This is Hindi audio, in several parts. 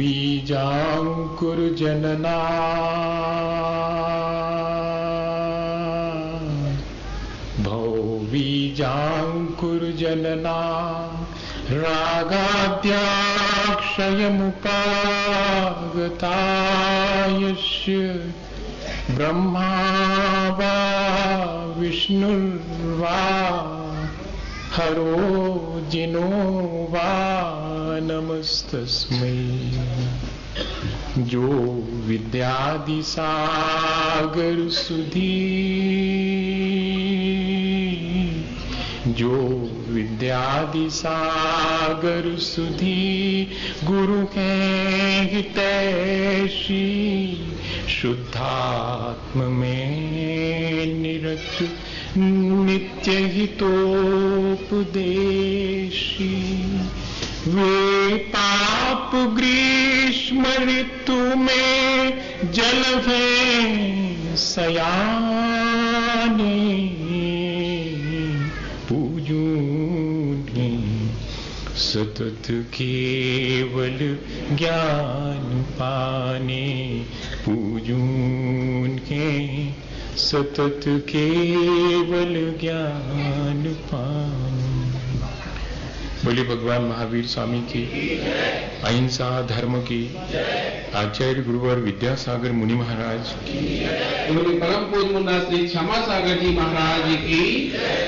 बीजांकुरजनना भौबीजांकुरजनना रागाद्याक्षयमुपागता यस्य ब्रह्मा वा विष्णुर्वा हरो जिनो वा नमस्तस्मै। जो विद्यादि सागर सुधी, जो विद्यादि सागर सुधी गुरु के हितैषी, शुद्धात्म में निरत नित्य हितोपदेशी, वे पाप ग्रीष्म ऋतु में जल में सयाने, पूजूनी सतत केवल ज्ञान पाने, पूजून के सतत केवल ज्ञान पाने। बोलिए भगवान महावीर स्वामी की, अहिंसा धर्म की, आचार्य गुरुवर विद्यासागर मुनि महाराज की, परम पूज्य मुन्ना श्री क्षमा सागर जी महाराज की,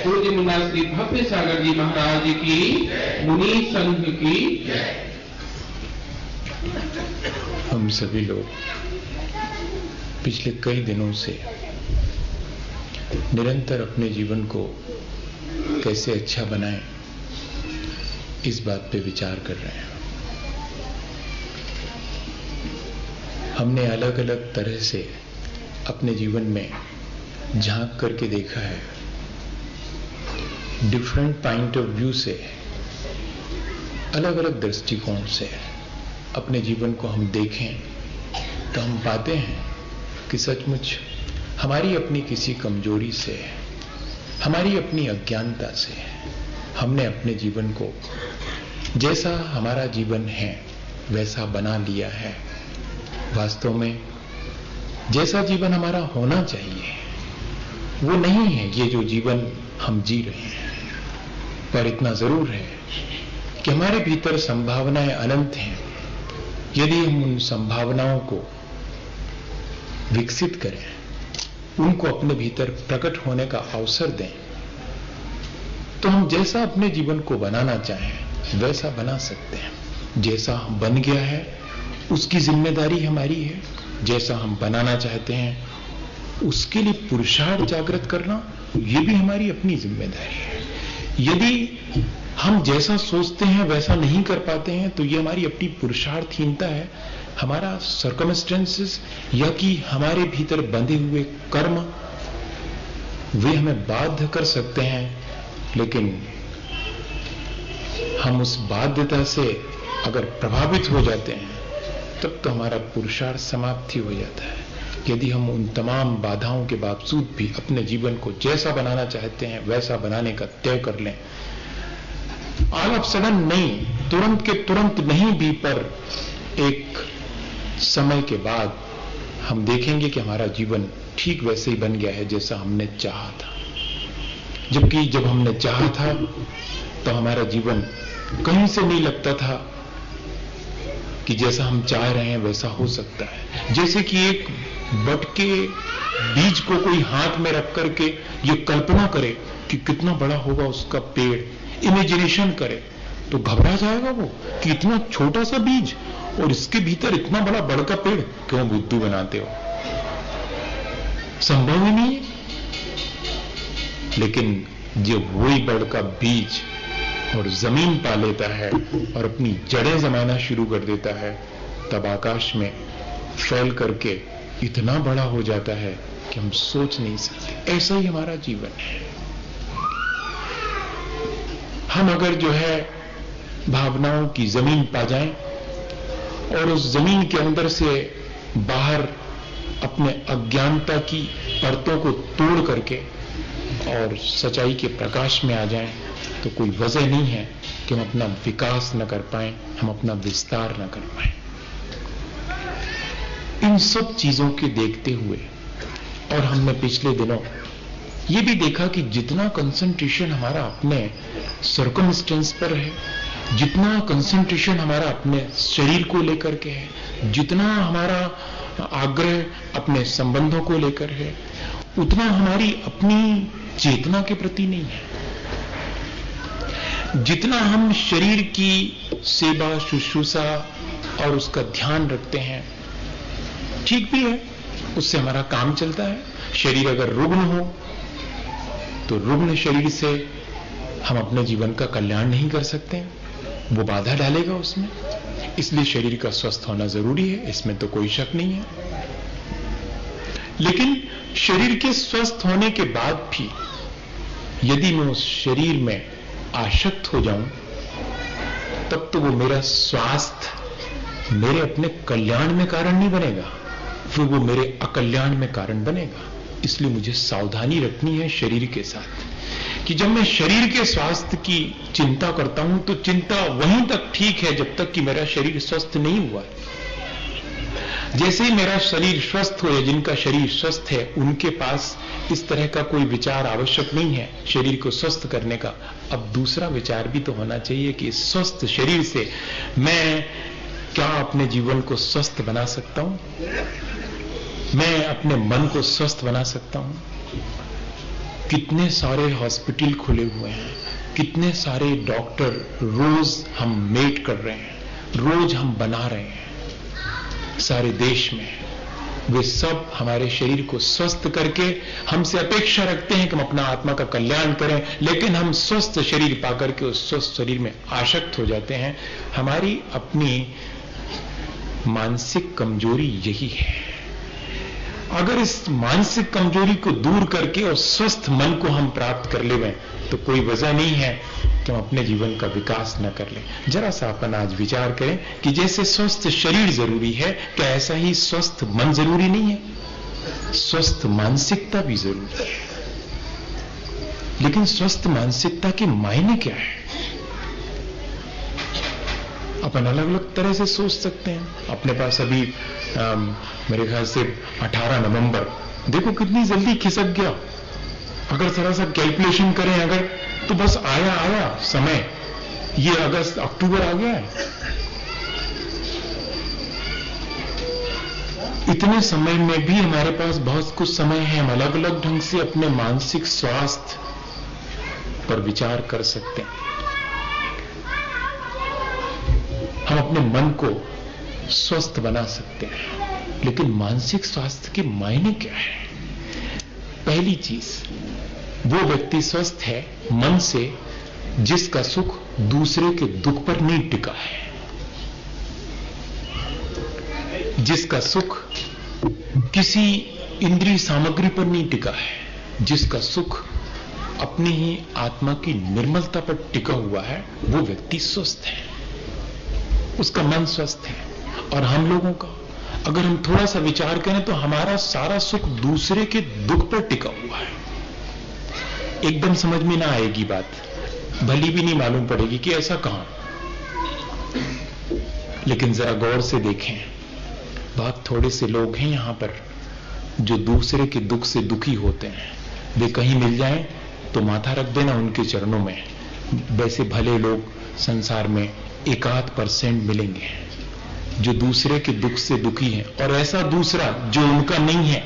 पूज्य मुन्ना श्री भव्य सागर जी महाराज की, मुनि संघ की। हम सभी लोग पिछले कई दिनों से निरंतर अपने जीवन को कैसे अच्छा बनाएं, इस बात पे विचार कर रहे हैं। हमने अलग अलग तरह से अपने जीवन में झांक करके देखा है, डिफरेंट पॉइंट ऑफ व्यू से, अलग अलग दृष्टिकोण से अपने जीवन को हम देखें तो हम पाते हैं कि सचमुच हमारी अपनी किसी कमजोरी से, हमारी अपनी अज्ञानता से हमने अपने जीवन को जैसा हमारा जीवन है वैसा बना लिया है। वास्तव में जैसा जीवन हमारा होना चाहिए वो नहीं है ये जो जीवन हम जी रहे हैं। पर इतना जरूर है कि हमारे भीतर संभावनाएं अनंत हैं। यदि हम उन संभावनाओं को विकसित करें, उनको अपने भीतर प्रकट होने का अवसर दें, तो हम जैसा अपने जीवन को बनाना चाहें वैसा बना सकते हैं। जैसा बन गया है उसकी जिम्मेदारी हमारी है, जैसा हम बनाना चाहते हैं उसके लिए पुरुषार्थ जागृत करना ये भी हमारी अपनी जिम्मेदारी है। यदि हम जैसा सोचते हैं वैसा नहीं कर पाते हैं तो ये हमारी अपनी पुरुषार्थहीनता है, हमारा सर्कमस्टेंसेस या कि हमारे भीतर बंधे हुए कर्म वे हमें बाध्य कर सकते हैं। लेकिन हम उस बाध्यता से अगर प्रभावित हो जाते हैं तब तो हमारा पुरुषार्थ समाप्ति हो जाता है। यदि हम उन तमाम बाधाओं के बावजूद भी अपने जीवन को जैसा बनाना चाहते हैं वैसा बनाने का तय कर लें, ऑल ऑफ सडन नहीं, तुरंत के तुरंत नहीं भी, पर एक समय के बाद हम देखेंगे कि हमारा जीवन ठीक वैसे ही बन गया है जैसा हमने चाहा था। जबकि जब हमने चाहा था तो हमारा जीवन कहीं से नहीं लगता था कि जैसा हम चाह रहे हैं वैसा हो सकता है। जैसे कि एक बट के बीज को कोई हाथ में रख करके ये कल्पना करे कि कितना बड़ा होगा उसका पेड़, इमेजिनेशन करे तो घबरा जाएगा वो कि इतना छोटा सा बीज और इसके भीतर इतना बड़ा बड़का पेड़, क्यों बुद्धू बनाते हो, संभव ही नहीं है। लेकिन जब वही बड़का बीज और जमीन पा लेता है और अपनी जड़ें जमाना शुरू कर देता है, तब आकाश में फैल करके इतना बड़ा हो जाता है कि हम सोच नहीं सकते। ऐसा ही हमारा जीवन है। हम अगर जो है भावनाओं की जमीन पा जाएं और उस जमीन के अंदर से बाहर अपने अज्ञानता की परतों को तोड़ करके और सच्चाई के प्रकाश में आ जाएं, तो कोई वजह नहीं है कि हम अपना विकास न कर पाएं, हम अपना विस्तार न कर पाएं। इन सब चीजों के देखते हुए, और हमने पिछले दिनों ये भी देखा कि जितना कंसंट्रेशन हमारा अपने सर्कमस्टेंस पर है, जितना कंसंट्रेशन हमारा अपने शरीर को लेकर के है, जितना हमारा आग्रह अपने संबंधों को लेकर है, उतना हमारी अपनी चेतना के प्रति नहीं है। जितना हम शरीर की सेवा शुश्रूषा और उसका ध्यान रखते हैं, ठीक भी है, उससे हमारा काम चलता है। शरीर अगर रुग्ण हो तो रुग्ण शरीर से हम अपने जीवन का कल्याण नहीं कर सकते, वो बाधा डालेगा उसमें। इसलिए शरीर का स्वस्थ होना जरूरी है, इसमें तो कोई शक नहीं है। लेकिन शरीर के स्वस्थ होने के बाद भी यदि मैं उस शरीर में आसक्त हो जाऊं, तब तो वो मेरा स्वास्थ्य मेरे अपने कल्याण में कारण नहीं बनेगा, फिर वो मेरे अकल्याण में कारण बनेगा। इसलिए मुझे सावधानी रखनी है शरीर के साथ कि जब मैं शरीर के स्वास्थ्य की चिंता करता हूं तो चिंता वहीं तक ठीक है जब तक कि मेरा शरीर स्वस्थ नहीं हुआ। जैसे ही मेरा शरीर स्वस्थ हो, या जिनका शरीर स्वस्थ है उनके पास इस तरह का कोई विचार आवश्यक नहीं है शरीर को स्वस्थ करने का। अब दूसरा विचार भी तो होना चाहिए कि स्वस्थ शरीर से मैं क्या अपने जीवन को स्वस्थ बना सकता हूं, मैं अपने मन को स्वस्थ बना सकता हूं। कितने सारे हॉस्पिटल खुले हुए हैं, कितने सारे डॉक्टर रोज हम मेट कर रहे हैं, रोज हम बना रहे हैं सारे देश में। वे सब हमारे शरीर को स्वस्थ करके हमसे अपेक्षा रखते हैं कि हम अपना आत्मा का कल्याण करें, लेकिन हम स्वस्थ शरीर पाकर के उस स्वस्थ शरीर में आसक्त हो जाते हैं। हमारी अपनी मानसिक कमजोरी यही है। अगर इस मानसिक कमजोरी को दूर करके और स्वस्थ मन को हम प्राप्त कर लें तो कोई वजह नहीं है कि हम अपने जीवन का विकास न कर लें। जरा सा अपन आज विचार करें कि जैसे स्वस्थ शरीर जरूरी है, क्या ऐसा ही स्वस्थ मन जरूरी नहीं है? स्वस्थ मानसिकता भी जरूरी है। लेकिन स्वस्थ मानसिकता के मायने क्या है? अपन अलग अलग तरह से सोच सकते हैं। अपने पास अभी मेरे ख्याल से 18 नवंबर, देखो कितनी जल्दी खिसक गया। अगर थोड़ा सा कैलकुलेशन करें अगर, तो बस आया समय, ये अगस्त अक्टूबर आ गया है। इतने समय में भी हमारे पास बहुत कुछ समय है, हम अलग अलग ढंग से अपने मानसिक स्वास्थ्य पर विचार कर सकते हैं। हम अपने मन को स्वस्थ बना सकते हैं। लेकिन मानसिक स्वास्थ्य के मायने क्या है? पहली चीज, वो व्यक्ति स्वस्थ है मन से जिसका सुख दूसरे के दुख पर नहीं टिका है, जिसका सुख किसी इंद्रिय सामग्री पर नहीं टिका है, जिसका सुख अपनी ही आत्मा की निर्मलता पर टिका हुआ है, वो व्यक्ति स्वस्थ है, उसका मन स्वस्थ है। और हम लोगों का अगर हम थोड़ा सा विचार करें तो हमारा सारा सुख दूसरे के दुख पर टिका हुआ है। एकदम समझ में ना आएगी बात, भली भी नहीं मालूम पड़ेगी कि ऐसा कहां। लेकिन जरा गौर से देखें, बहुत थोड़े से लोग हैं यहां पर जो दूसरे के दुख से दुखी होते हैं। वे कहीं मिल जाएं तो माथा रख देना उनके चरणों में। वैसे भले लोग संसार में 1% मिलेंगे जो दूसरे के दुख से दुखी हैं, और ऐसा दूसरा जो उनका नहीं है,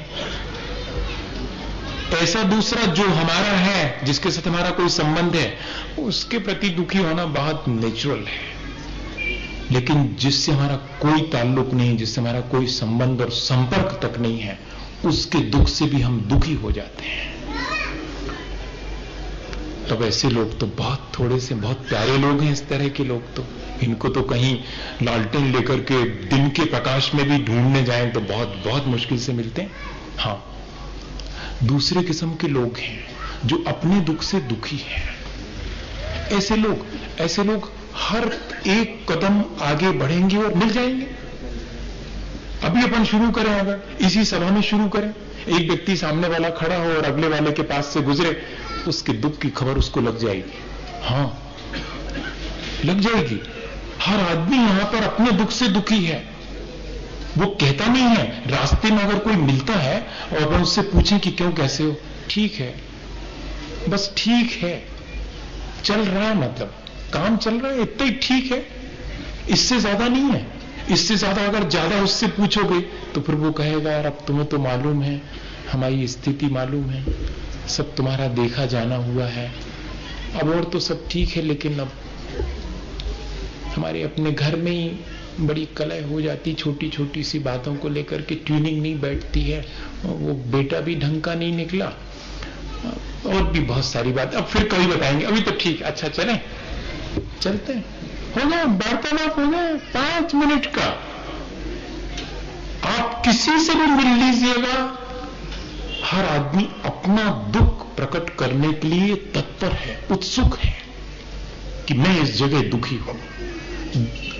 ऐसा दूसरा जो हमारा है, जिसके साथ हमारा कोई संबंध है, उसके प्रति दुखी होना बहुत नेचुरल है। लेकिन जिससे हमारा कोई ताल्लुक नहीं, जिससे हमारा कोई संबंध और संपर्क तक नहीं है, उसके दुख से भी हम दुखी हो जाते हैं। तब ऐसे लोग तो बहुत थोड़े से बहुत प्यारे लोग हैं। इस तरह के लोग तो, इनको तो कहीं लालटेन लेकर के दिन के प्रकाश में भी ढूंढने जाएं तो बहुत बहुत मुश्किल से मिलते हैं। हाँ, दूसरे किस्म के लोग हैं जो अपने दुख से दुखी हैं। ऐसे लोग हर एक कदम आगे बढ़ेंगे और मिल जाएंगे। अभी अपन शुरू करें, अगर इसी सभा में शुरू करें, एक व्यक्ति सामने वाला खड़ा हो और अगले वाले के पास से गुजरे, उसके दुख की खबर उसको लग जाएगी। हाँ, लग जाएगी। हर आदमी यहां पर अपने दुख से दुखी है। वो कहता नहीं है। रास्ते में अगर कोई मिलता है और हम उससे पूछें कि क्यों, कैसे हो, ठीक है, बस ठीक है, चल रहा है, मतलब काम चल रहा है, इतना ही ठीक है, इससे ज्यादा नहीं है। इससे ज्यादा अगर ज्यादा उससे पूछोगे तो फिर वो कहेगा यार अब तुम्हें तो मालूम है, हमारी स्थिति मालूम है, सब तुम्हारा देखा जाना हुआ है, अब और तो सब ठीक है, लेकिन अब हमारे अपने घर में ही बड़ी कलह हो जाती, छोटी छोटी सी बातों को लेकर के ट्यूनिंग नहीं बैठती है, वो बेटा भी ढंग का नहीं निकला, और भी बहुत सारी बात। अब फिर कभी बताएंगे, अभी तो ठीक, अच्छा चले, चलते हैं, हो गया वार्तालाप, हो गया 5 मिनट का। आप किसी से भी मिल लीजिएगा, हर आदमी अपना दुख प्रकट करने के लिए तत्पर है, उत्सुक है कि मैं इस जगह दुखी हूं।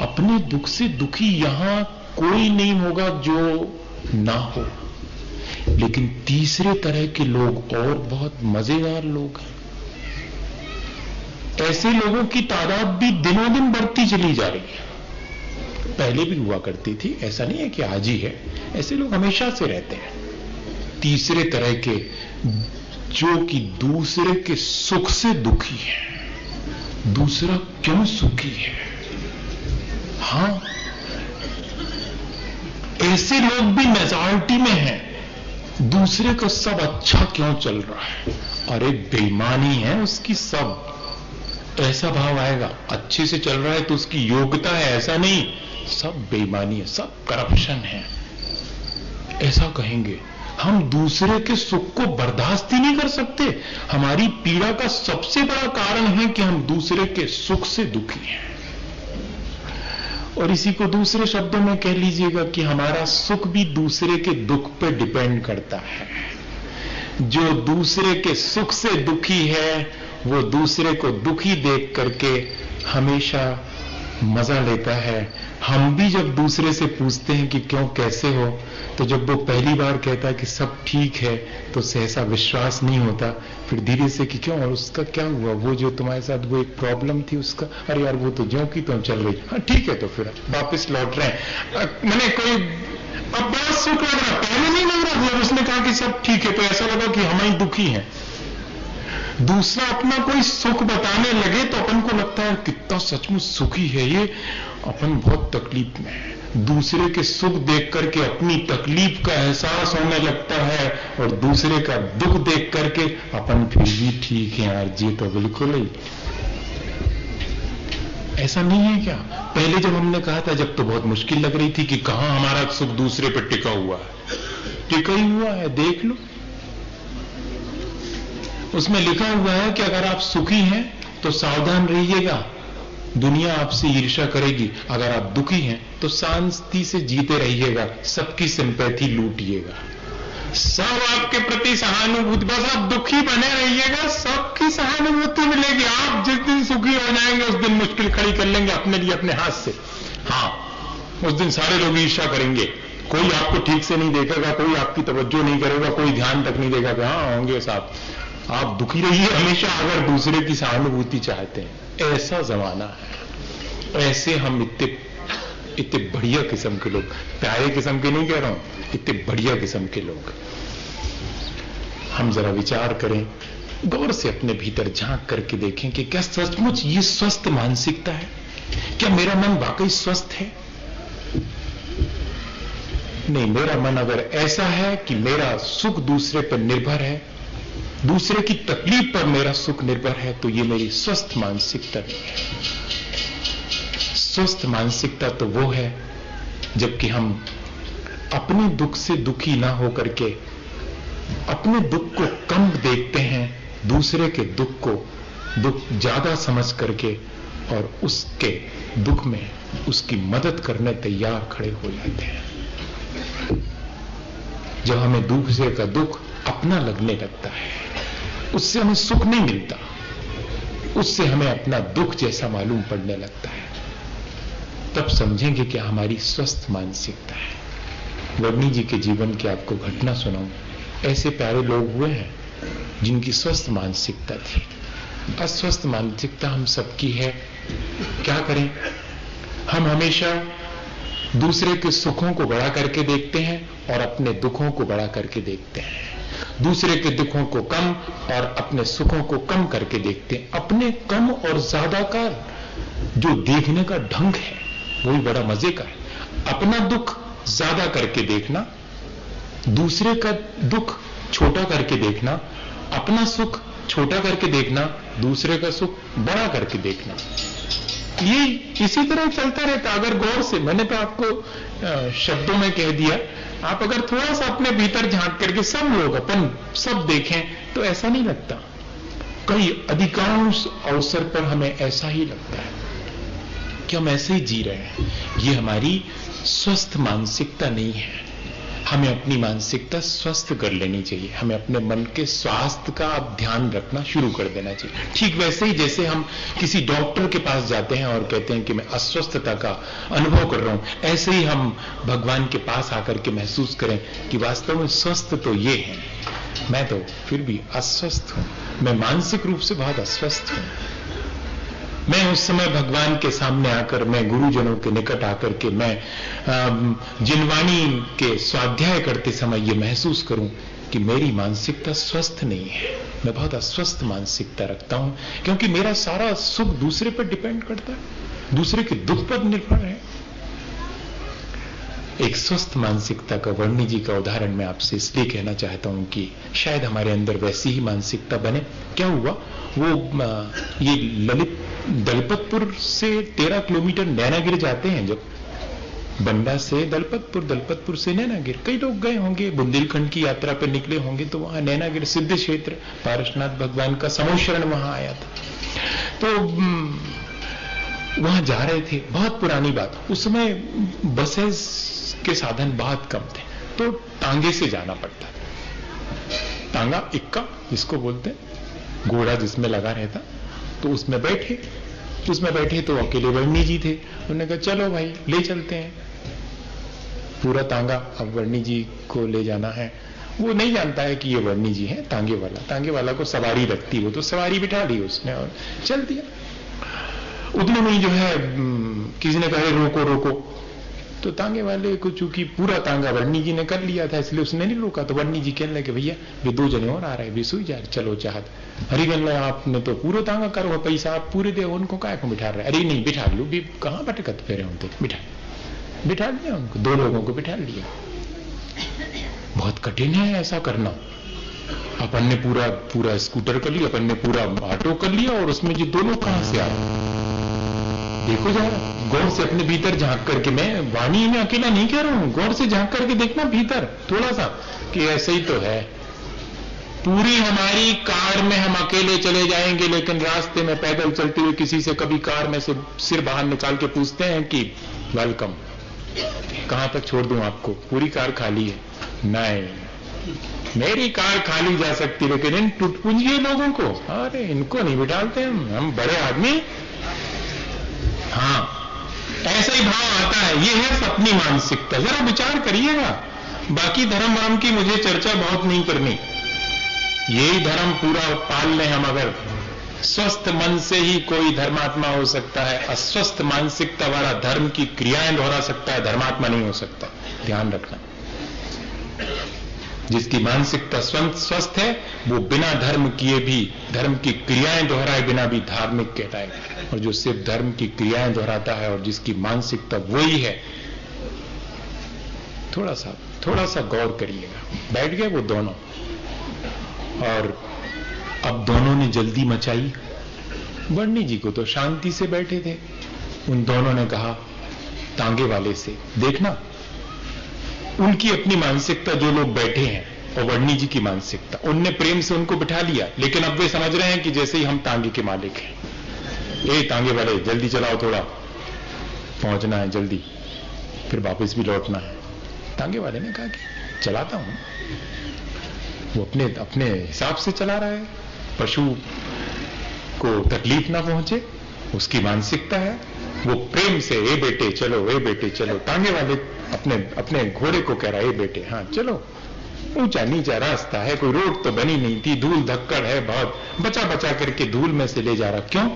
अपने दुख से दुखी यहां कोई नहीं होगा जो ना हो, लेकिन तीसरे तरह के लोग और बहुत मजेदार लोग हैं। ऐसे लोगों की तादाद भी दिनों दिन बढ़ती चली जा रही है, पहले भी हुआ करती थी, ऐसा नहीं है कि आज ही है, ऐसे लोग हमेशा से रहते हैं। तीसरे तरह के जो कि दूसरे के सुख से दुखी है, दूसरा क्यों सुखी है। हां, ऐसे लोग भी मेजॉरिटी में हैं, दूसरे का सब अच्छा क्यों चल रहा है, अरे बेईमानी है उसकी सब, ऐसा भाव आएगा। अच्छे से चल रहा है तो उसकी योग्यता है, ऐसा नहीं, सब बेईमानी है, सब करप्शन है, ऐसा कहेंगे। हम दूसरे के सुख को बर्दाश्त ही नहीं कर सकते। हमारी पीड़ा का सबसे बड़ा कारण है कि हम दूसरे के सुख से दुखी हैं। और इसी को दूसरे शब्दों में कह लीजिएगा कि हमारा सुख भी दूसरे के दुख पर डिपेंड करता है। जो दूसरे के सुख से दुखी है वो दूसरे को दुखी देख करके हमेशा मजा लेता है। हम भी जब दूसरे से पूछते हैं कि क्यों, कैसे हो, तो जब वो पहली बार कहता है कि सब ठीक है तो सहसा विश्वास नहीं होता, फिर धीरे से कि क्यों, और उसका क्या हुआ, वो जो तुम्हारे साथ वो एक प्रॉब्लम थी उसका, अरे यार वो तो ज्यों की तो चल रही, हाँ ठीक है, तो फिर वापस लौट रहे हैं। मैंने कोई अब बड़ा सुख लग रहा, पहले नहीं लग रहा, जब उसने कहा कि सब ठीक है तो ऐसा लगा कि हम ही दुखी हैं। दूसरा अपना कोई सुख बताने लगे तो अपन को लगता है कितना सचमुच सुखी है ये, अपन बहुत तकलीफ में है। दूसरे के सुख देख करके अपनी तकलीफ का एहसास होने लगता है, और दूसरे का दुख देख करके अपन फिर भी ठीक है यार जी, तो बिल्कुल ही ऐसा नहीं है क्या। पहले जब हमने कहा था, जब तो बहुत मुश्किल लग रही थी कि कहां हमारा सुख दूसरे पर टिका हुआ है, टिका ही हुआ है, देख लो उसमें लिखा हुआ है कि अगर आप सुखी हैं तो सावधान रहिएगा, दुनिया आपसे ईर्ष्या करेगी। अगर आप दुखी हैं तो शांति से जीते रहिएगा, सबकी सिंपैथी लूटिएगा, सब आपके प्रति सहानुभूति, बस आप दुखी बने रहिएगा, सबकी सहानुभूति मिलेगी। आप जिस दिन सुखी हो जाएंगे उस दिन मुश्किल खड़ी कर लेंगे अपने लिए अपने हाथ से। हाँ, उस दिन सारे लोग ईर्ष्या करेंगे, कोई आपको ठीक से नहीं देखेगा, कोई आपकी तवज्जो नहीं करेगा, कोई ध्यान तक नहीं देगा कि हाँ होंगे साहब। आप दुखी रहिए हमेशा अगर दूसरे की सहानुभूति चाहते हैं। ऐसा जमाना है, ऐसे हम इतने बढ़िया किस्म के लोग, प्यारे किस्म के नहीं कह रहा हूं, इतने बढ़िया किस्म के लोग, हम जरा विचार करें, गौर से अपने भीतर झांक करके देखें कि क्या सचमुच ये स्वस्थ मानसिकता है, क्या मेरा मन वाकई स्वस्थ है। नहीं, मेरा मन अगर ऐसा है कि मेरा सुख दूसरे पर निर्भर है, दूसरे की तकलीफ पर मेरा सुख निर्भर है, तो ये मेरी स्वस्थ मानसिकता नहीं है। स्वस्थ मानसिकता तो वो है जबकि हम अपने दुख से दुखी ना होकर के अपने दुख को कम देखते हैं, दूसरे के दुख को दुख ज्यादा समझ करके और उसके दुख में उसकी मदद करने तैयार खड़े हो जाते हैं। जब हमें दूसरे का दुख अपना लगने लगता है, उससे हमें सुख नहीं मिलता, उससे हमें अपना दुख जैसा मालूम पड़ने लगता है, तब समझेंगे कि हमारी स्वस्थ मानसिकता है। वर्णी जी के जीवन की आपको घटना सुनाऊं, ऐसे प्यारे लोग हुए हैं जिनकी स्वस्थ मानसिकता थी। अस्वस्थ मानसिकता हम सबकी है, क्या करें, हम हमेशा दूसरे के सुखों को बड़ा करके देखते हैं और अपने दुखों को बड़ा करके देखते हैं, दूसरे के दुखों को कम और अपने सुखों को कम करके देखते हैं। अपने कम और ज्यादा का जो देखने का ढंग है वही बड़ा मजे का है। अपना दुख ज्यादा करके देखना, दूसरे का दुख छोटा करके देखना, अपना सुख छोटा करके देखना, दूसरे का सुख बड़ा करके देखना, ये इसी तरह चलता रहता। अगर गौर से, मैंने तो आपको शब्दों में कह दिया, आप अगर थोड़ा सा अपने भीतर झांक करके सब लोग अपन सब देखें तो ऐसा नहीं लगता। कई अधिकांश अवसर पर हमें ऐसा ही लगता है कि हम ऐसे ही जी रहे हैं। ये हमारी स्वस्थ मानसिकता नहीं है। हमें अपनी मानसिकता स्वस्थ कर लेनी चाहिए। हमें अपने मन के स्वास्थ्य का अब ध्यान रखना शुरू कर देना चाहिए। ठीक वैसे ही जैसे हम किसी डॉक्टर के पास जाते हैं और कहते हैं कि मैं अस्वस्थता का अनुभव कर रहा हूं, ऐसे ही हम भगवान के पास आकर के महसूस करें कि वास्तव में स्वस्थ तो ये है, मैं तो फिर भी अस्वस्थ हूं, मैं मानसिक रूप से बहुत अस्वस्थ हूं। मैं उस समय भगवान के सामने आकर, मैं गुरुजनों के निकट आकर के मैं जिनवाणी के स्वाध्याय करते समय ये महसूस करूं कि मेरी मानसिकता स्वस्थ नहीं है, मैं बहुत अस्वस्थ मानसिकता रखता हूं, क्योंकि मेरा सारा सुख दूसरे पर डिपेंड करता है, दूसरे के दुख पर निर्भर है। एक स्वस्थ मानसिकता का वर्णी जी का उदाहरण मैं आपसे इसलिए कहना चाहता हूं कि शायद हमारे अंदर वैसी ही मानसिकता बने। क्या हुआ, वो ये ललित दलपतपुर से 13 किलोमीटर नैनागिर जाते हैं, जब बंडा से दलपतपुर, दलपतपुर से नैनागिर, कई लोग गए होंगे, बुंदेलखंड की यात्रा पर निकले होंगे, तो वहां नैनागिर सिद्ध क्षेत्र, पारसनाथ भगवान का समोशरण वहां आया था, तो वहां जा रहे थे। बहुत पुरानी बात, उस समय बसेस के साधन बहुत कम थे, तो टांगे से जाना पड़ता था। टांगा इक्का जिसको बोलते हैं, घोड़ा जिसमें लगा रहता, तो उसमें बैठे तो अकेले वर्णी जी थे। उन्होंने कहा चलो भाई ले चलते हैं पूरा तांगा, अब वर्णी जी को ले जाना है। वो नहीं जानता है कि ये वर्णी जी है, तांगे वाला को सवारी रखती, वो तो सवारी बिठा ली उसने और चल दिया। उतने में ही जो है किसी ने कहा रोको, तो तांगे वाले को चूंकि पूरा तांगा वर्णी जी ने कर लिया था इसलिए उसने नहीं रोका, तो वर्णी जी कहने लगे भैया वे 2 जने और आ रहे हैं, वे सुई जा रहे, चलो चाहत। अरे कहने आपने तो पूरा तांगा करो, पैसा आप पूरे दे, उनको काय को बिठा रहे? अरे नहीं बिठा लो, भी कहां भटकत फेरे होते, बिठा लिया उनको, 2 लोगों को बिठा लिया। बहुत कठिन है ऐसा करना। अपन ने पूरा स्कूटर कर लिया, अपन ने पूरा ऑटो कर लिया, और उसमें जो 2 लोग कहां से आए? देखो जरा गौर से अपने भीतर झांक करके, मैं वाणी में अकेला नहीं कह रहा हूं, गौर से झांक करके देखना भीतर थोड़ा सा कि ऐसे ही तो है। पूरी हमारी कार में हम अकेले चले जाएंगे, लेकिन रास्ते में पैदल चलते हुए किसी से कभी कार में से सिर बाहर निकाल के पूछते हैं कि वेलकम, कहां तक छोड़ दूं आपको, पूरी कार खाली है? नहीं, मेरी कार खाली जा सकती, लेकिन इन टुटपुंजिए लोगों को, अरे इनको नहीं बिठाते हम बड़े आदमी। हाँ, ऐसा ही भाव आता है। ये है अपनी मानसिकता। जरा विचार करिएगा। बाकी धर्म वरम की मुझे चर्चा बहुत नहीं करनी, यही धर्म पूरा पाल लें हम। अगर स्वस्थ मन से ही कोई धर्मात्मा हो सकता है, अस्वस्थ मानसिकता वाला धर्म की क्रियाएं दोहरा सकता है, धर्मात्मा नहीं हो सकता। ध्यान रखना, जिसकी मानसिकता स्वस्थ है वो बिना धर्म किए भी, धर्म की क्रियाएं दोहराए बिना भी धार्मिक कहलाएगा, और जो सिर्फ धर्म की क्रियाएं दोहराता है और जिसकी मानसिकता वही है, थोड़ा सा गौर करिएगा। बैठ गए वो दोनों, और अब दोनों ने जल्दी मचाई। वर्णी जी को तो शांति से बैठे थे, उन दोनों ने कहा तांगे वाले से, देखना उनकी अपनी मानसिकता, जो लोग बैठे हैं, और वर्णी जी की मानसिकता, उनने प्रेम से उनको बिठा लिया, लेकिन अब वे समझ रहे हैं कि जैसे ही हम तांगे के मालिक हैं। ए तांगे वाले जल्दी चलाओ, थोड़ा पहुंचना है जल्दी, फिर वापस भी लौटना है। तांगे वाले ने कहा कि चलाता हूं। वो अपने हिसाब से चला रहा है, पशु को तकलीफ ना पहुंचे, उसकी मानसिकता है। वो प्रेम से ए बेटे चलो। तांगे वाले अपने घोड़े को कह रहा है, ए बेटे हाँ चलो, ऊंचा नीचा रास्ता है, कोई रोड तो बनी नहीं थी, धूल धक्कड़ है बहुत, बचा करके धूल में से ले जा रहा। क्यों?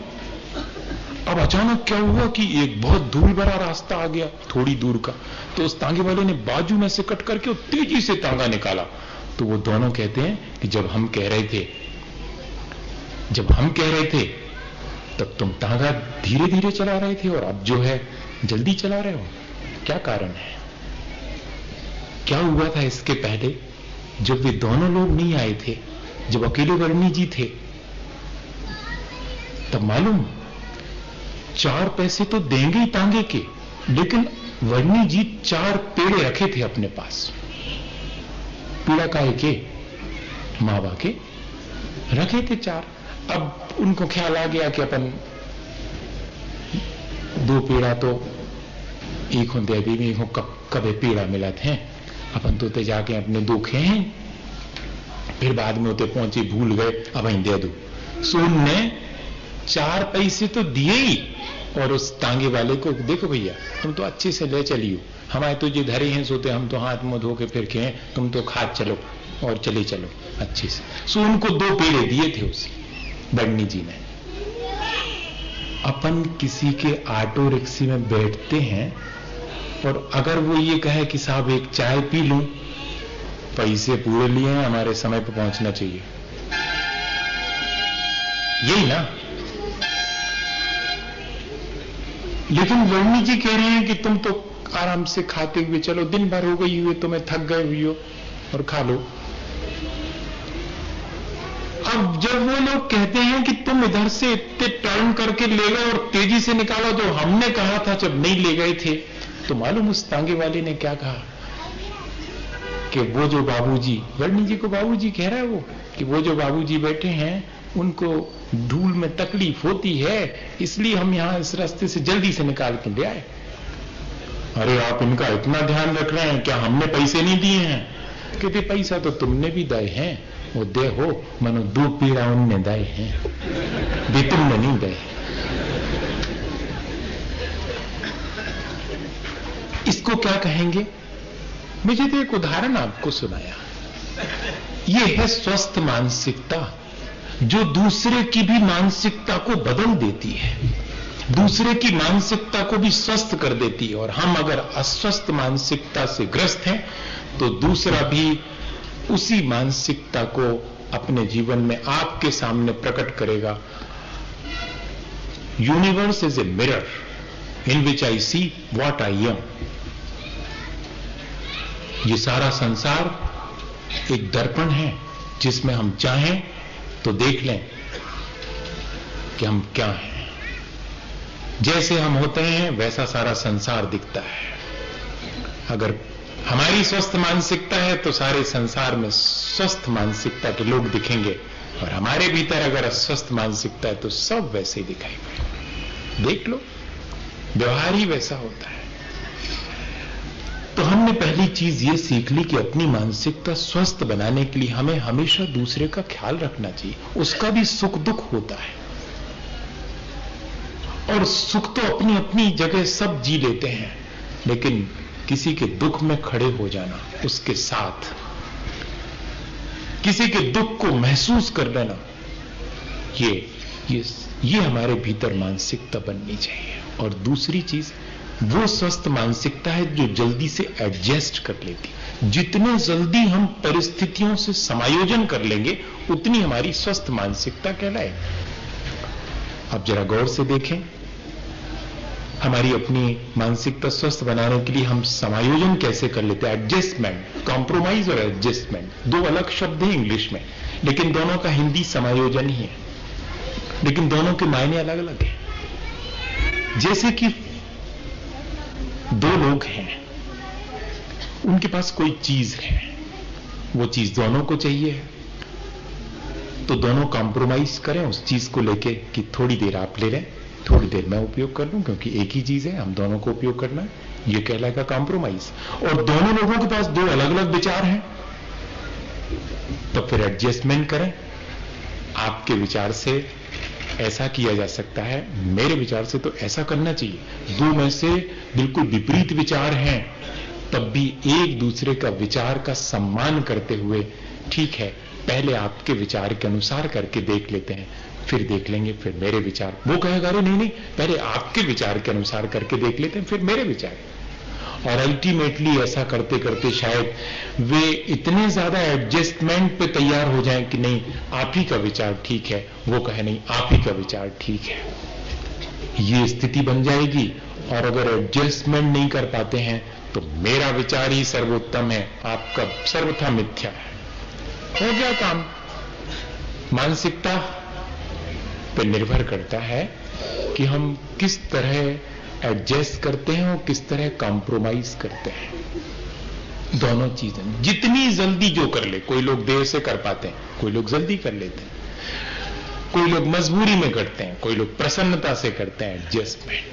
अब अचानक क्या हुआ कि एक बहुत धूल भरा रास्ता आ गया थोड़ी दूर का, तो उस तांगे वाले ने बाजू में से कट करके तेजी से तांगा निकाला। तो वो दोनों कहते हैं कि जब हम कह रहे थे तब तुम तांगा धीरे धीरे चला रहे थे और अब जो है जल्दी चला रहे हो, क्या कारण है? क्या हुआ था इसके पहले जब वे दोनों लोग नहीं आए थे, जब अकेले वर्णी जी थे? तब मालूम 4 पैसे तो देंगे ही तांगे के, लेकिन वर्णी जी 4 पेड़े रखे थे अपने पास। पीड़ा काहे के? मावा के रखे थे 4। अब उनको ख्याल आ गया कि अपन 2 पेड़ा तो एक हो दे भी हो कभी पेड़ा मिलत हैं, अपन तो जाके अपने दुखे हैं, फिर बाद में होते पहुंचे भूल गए, अब हीं दे दो। सोन ने 4 पैसे तो दिए ही और उस तांगे वाले को, देखो भैया तुम तो अच्छे से ले चलियो, हमारे तो जो धरे हैं सोते हम तो हाथ मुंह धो के फिर के हैं, तुम तो खा चलो और चले चलो अच्छे से। सो उनको 2 पेड़े दिए थे उसे वर्णी जी ने। अपन किसी के ऑटो रिक्शे में बैठते हैं और अगर वो ये कहे कि साहब एक चाय पी लूं, पैसे पूरे लिए हैं, हमारे समय पर पहुंचना चाहिए, यही ना। लेकिन वर्णी जी कह रहे हैं कि तुम तो आराम से खाते हुए चलो, दिन भर हो गई हुए, तुम्हें थक गए हुई हो और खा लो। अब जब वो लोग कहते हैं कि तुम इधर से इतने टर्न करके ले गए और तेजी से निकाला जो हमने कहा था जब नहीं ले गए थे, तो मालूम उस तांगे वाले ने क्या कहा कि वो जो बाबूजी, वर्णी जी को बाबूजी कह रहा है वो, कि वो जो बाबूजी बैठे हैं उनको धूल में तकलीफ होती है, इसलिए हम यहां इस रास्ते से जल्दी से निकाल के ले आए। अरे आप इनका इतना ध्यान रख रहे हैं, क्या हमने पैसे नहीं दिए हैं? कहते पैसा तो तुमने भी दे हैं, वो दे हो मनो 2 पीड़ा उनने दे हैं, वे तुमने नहीं दे। इसको क्या कहेंगे? मुझे तो एक उदाहरण आपको सुनाया। यह है स्वस्थ मानसिकता, जो दूसरे की भी मानसिकता को बदल देती है, दूसरे की मानसिकता को भी स्वस्थ कर देती है। और हम अगर अस्वस्थ मानसिकता से ग्रस्त हैं तो दूसरा भी उसी मानसिकता को अपने जीवन में आपके सामने प्रकट करेगा। Universe is a mirror in which I see what I am. ये सारा संसार एक दर्पण है जिसमें हम चाहें तो देख लें कि हम क्या हैं। जैसे हम होते हैं वैसा सारा संसार दिखता है। अगर हमारी स्वस्थ मानसिकता है तो सारे संसार में स्वस्थ मानसिकता के लोग दिखेंगे, और हमारे भीतर अगर अस्वस्थ मानसिकता है तो सब वैसे ही दिखाई पड़ेगा। देख लो, व्यवहार ही वैसा होता है। तो हमने पहली चीज ये सीख ली कि अपनी मानसिकता स्वस्थ बनाने के लिए हमें हमेशा दूसरे का ख्याल रखना चाहिए। उसका भी सुख दुख होता है, और सुख तो अपनी अपनी जगह सब जी लेते हैं, लेकिन किसी के दुख में खड़े हो जाना, उसके साथ किसी के दुख को महसूस कर लेना, ये हमारे भीतर मानसिकता बननी चाहिए। और दूसरी चीज वो स्वस्थ मानसिकता है जो जल्दी से एडजस्ट कर लेती। जितने जल्दी हम परिस्थितियों से समायोजन कर लेंगे उतनी हमारी स्वस्थ मानसिकता कहलाएगी। अब जरा गौर से देखें, हमारी अपनी मानसिकता स्वस्थ बनाने के लिए हम समायोजन कैसे कर लेते हैं? एडजस्टमेंट, कॉम्प्रोमाइज और एडजस्टमेंट 2 अलग शब्द हैं इंग्लिश में, लेकिन दोनों का हिंदी समायोजन ही है, लेकिन दोनों के मायने अलग अलग हैं। जैसे कि 2 लोग हैं, उनके पास कोई चीज है, वो चीज दोनों को चाहिए है, तो दोनों कॉम्प्रोमाइज करें उस चीज को लेके कि थोड़ी देर आप ले लें, थोड़ी देर मैं उपयोग कर लूं, क्योंकि एक ही चीज है, हम दोनों को उपयोग करना है, ये कहलाएगा कॉम्प्रोमाइज। और दोनों लोगों के पास 2 अलग अलग विचार हैं, तो फिर एडजस्टमेंट करें। आपके विचार से ऐसा किया जा सकता है, मेरे विचार से तो ऐसा करना चाहिए। 2 में से बिल्कुल विपरीत विचार हैं, तब भी एक दूसरे का विचार का सम्मान करते हुए, ठीक है पहले आपके विचार के अनुसार करके देख लेते हैं, फिर देख लेंगे, फिर मेरे विचार। वो कहेगा अरे नहीं नहीं, पहले आपके विचार के अनुसार करके देख लेते हैं, फिर मेरे विचार। और अल्टीमेटली ऐसा करते करते शायद वे इतने ज्यादा एडजस्टमेंट पे तैयार हो जाएं कि नहीं आप ही का विचार ठीक है, वो कहे नहीं आप ही का विचार ठीक है। ये स्थिति बन जाएगी। और अगर एडजस्टमेंट नहीं कर पाते हैं तो मेरा विचार ही सर्वोत्तम है, आपका सर्वथा मिथ्या है। हो गया काम। मानसिकता पे निर्भर करता है कि हम किस तरह एडजस्ट करते हैं और किस तरह कॉम्प्रोमाइज करते हैं। दोनों चीजें जितनी जल्दी जो कर ले, कोई लोग देर से कर पाते हैं, कोई लोग जल्दी कर लेते हैं, कोई लोग मजबूरी में करते हैं, कोई लोग प्रसन्नता से करते हैं एडजस्टमेंट।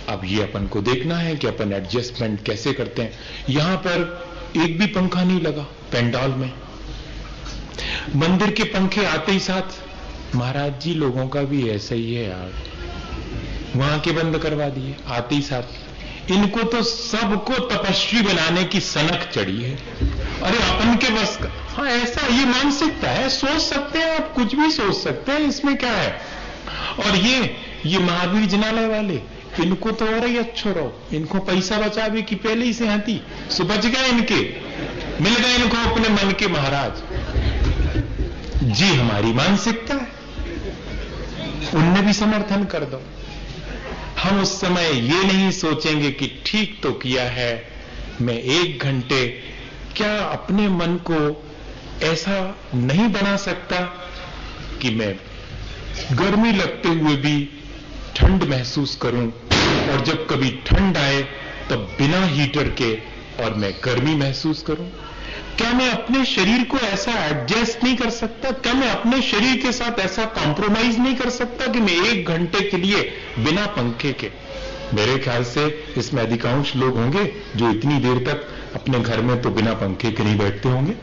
अब ये अपन को देखना है कि अपन एडजस्टमेंट कैसे करते हैं। यहां पर एक भी पंखा नहीं लगा पेंडाल में। मंदिर के पंखे आते ही साथ महाराज जी लोगों का भी ऐसा ही है यार, वहां के बंद करवा दिए आते ही साथ। इनको तो सबको तपस्वी बनाने की सनक चढ़ी है। अरे अपन के बस का, हाँ ऐसा ये मानसिकता है। सोच सकते हैं आप, कुछ भी सोच सकते हैं, इसमें क्या है। और ये महावीर जिनालय वाले, इनको तो और ही अच्छो रहो, इनको पैसा बचावे की पहले ही से हती सो बच गए, इनके मिल गए इनको अपने मन के महाराज जी। हमारी मानसिकता है, उनने भी समर्थन कर दो। हम उस समय ये नहीं सोचेंगे कि ठीक तो किया है, मैं 1 घंटे क्या अपने मन को ऐसा नहीं बना सकता कि मैं गर्मी लगते हुए भी ठंड महसूस करूं, और जब कभी ठंड आए तब बिना हीटर के और मैं गर्मी महसूस करूं। क्या मैं अपने शरीर को ऐसा एडजस्ट नहीं कर सकता? क्या मैं अपने शरीर के साथ ऐसा कॉम्प्रोमाइज नहीं कर सकता कि मैं 1 घंटे के लिए बिना पंखे के? मेरे ख्याल से इसमें अधिकांश लोग होंगे जो इतनी देर तक अपने घर में तो बिना पंखे के नहीं बैठते होंगे,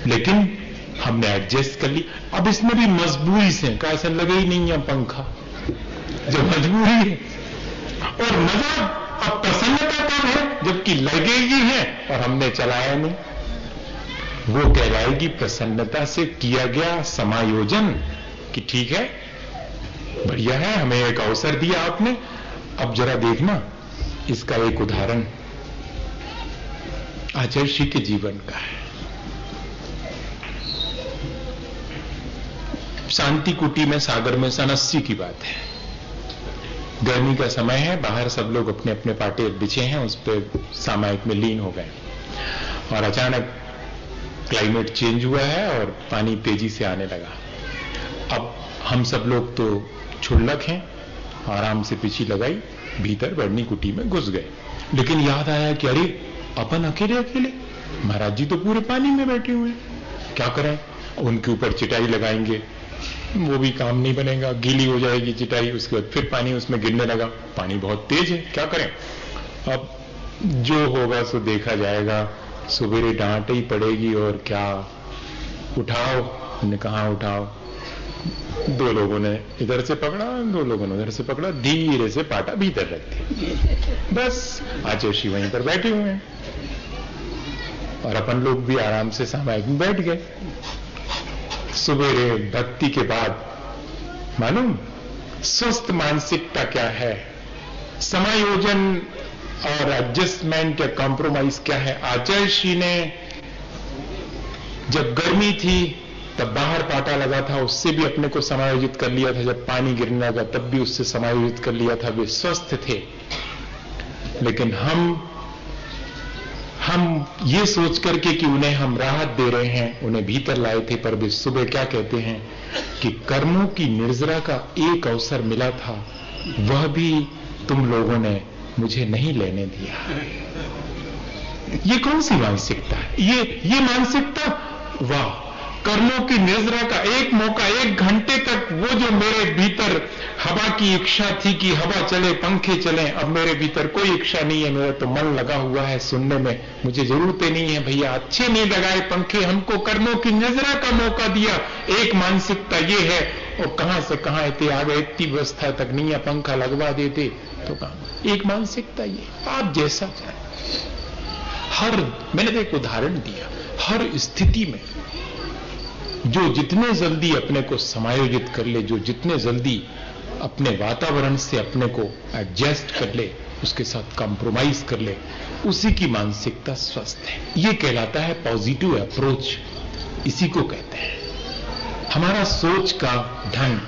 लेकिन हमने एडजस्ट कर ली। अब इसमें भी मजबूरी से, का ऐसा लगे ही नहीं है पंखा, जो मजबूरी है। और मजा अब प्रसन्नता कब है? जबकि लगेगी है और हमने चलाया नहीं। वो कहलाएगी प्रसन्नता से किया गया समायोजन कि ठीक है, बढ़िया है, हमें एक अवसर दिया आपने। अब जरा देखना, इसका एक उदाहरण आचार्य श्री के जीवन का है। शांति कुटी में सागर में 80 की बात है। गर्मी का समय है, बाहर सब लोग अपने अपने पाटे बिछे हैं, उस पर सामायिक में लीन हो गए। और अचानक क्लाइमेट चेंज हुआ है और पानी तेजी से आने लगा। अब हम सब लोग तो छुड़लक हैं, आराम से पिछी लगाई, भीतर बढ़नी कुटी में घुस गए। लेकिन याद आया कि अरे अपन अकेले अकेले, महाराज जी तो पूरे पानी में बैठे हुए हैं, क्या करें? उनके ऊपर चिटाई लगाएंगे, वो भी काम नहीं बनेगा, गीली हो जाएगी चिटाई। उसके बाद फिर पानी उसमें गिरने लगा, पानी बहुत तेज है, क्या करें? अब जो होगा सो देखा जाएगा, सवेरे डांट ही पड़ेगी। और क्या, उठाओ। हमने कहा उठाओ। 2 लोगों ने इधर से पकड़ा, 2 लोगों ने उधर से पकड़ा, धीरे से पाटा भीतर रख दिया। बस आचार्य वहीं पर बैठे हुए हैं और अपन लोग भी आराम से सामायिक में बैठ गए। सवेरे भक्ति के बाद मालूम स्वस्थ मानसिकता क्या है, समायोजन और एडजस्टमेंट या कॉम्प्रोमाइज क्या है। आचार्य श्री ने जब गर्मी थी तब बाहर पाटा लगा था, उससे भी अपने को समायोजित कर लिया था। जब पानी गिरने लगा तब भी उससे समायोजित कर लिया था। वे स्वस्थ थे। लेकिन हम ये सोच करके कि उन्हें हम राहत दे रहे हैं, उन्हें भीतर लाए थे, पर वे सुबह क्या कहते हैं कि कर्मों की निर्जरा का एक अवसर मिला था, वह भी तुम लोगों ने मुझे नहीं लेने दिया। ये कौन सी मानसिकता है? ये मानसिकता, वाह, कर्मों की निर्जरा का एक मौका, 1 घंटे तक वो जो मेरे भीतर हवा की इच्छा थी कि हवा चले, पंखे चले, अब मेरे भीतर कोई इच्छा नहीं है। मेरा तो मन लगा हुआ है सुनने में, मुझे जरूरत नहीं है भैया, अच्छे नहीं लगाए पंखे, हमको कर्मों की निर्जरा का मौका दिया। एक मानसिकता ये है। और कहां से कहां इतने आ गए, इतनी व्यवस्था तक नहीं है, पंखा लगवा देते तो कहां। एक मानसिकता ये, आप जैसा चाहे। मैंने तो एक उदाहरण दिया, हर स्थिति में जो जितने जल्दी अपने को समायोजित कर ले, जो जितने जल्दी अपने वातावरण से अपने को एडजस्ट कर ले, उसके साथ कॉम्प्रोमाइज कर ले, उसी की मानसिकता स्वस्थ है। ये कहलाता है पॉजिटिव अप्रोच, इसी को कहते हैं। हमारा सोच का ढंग,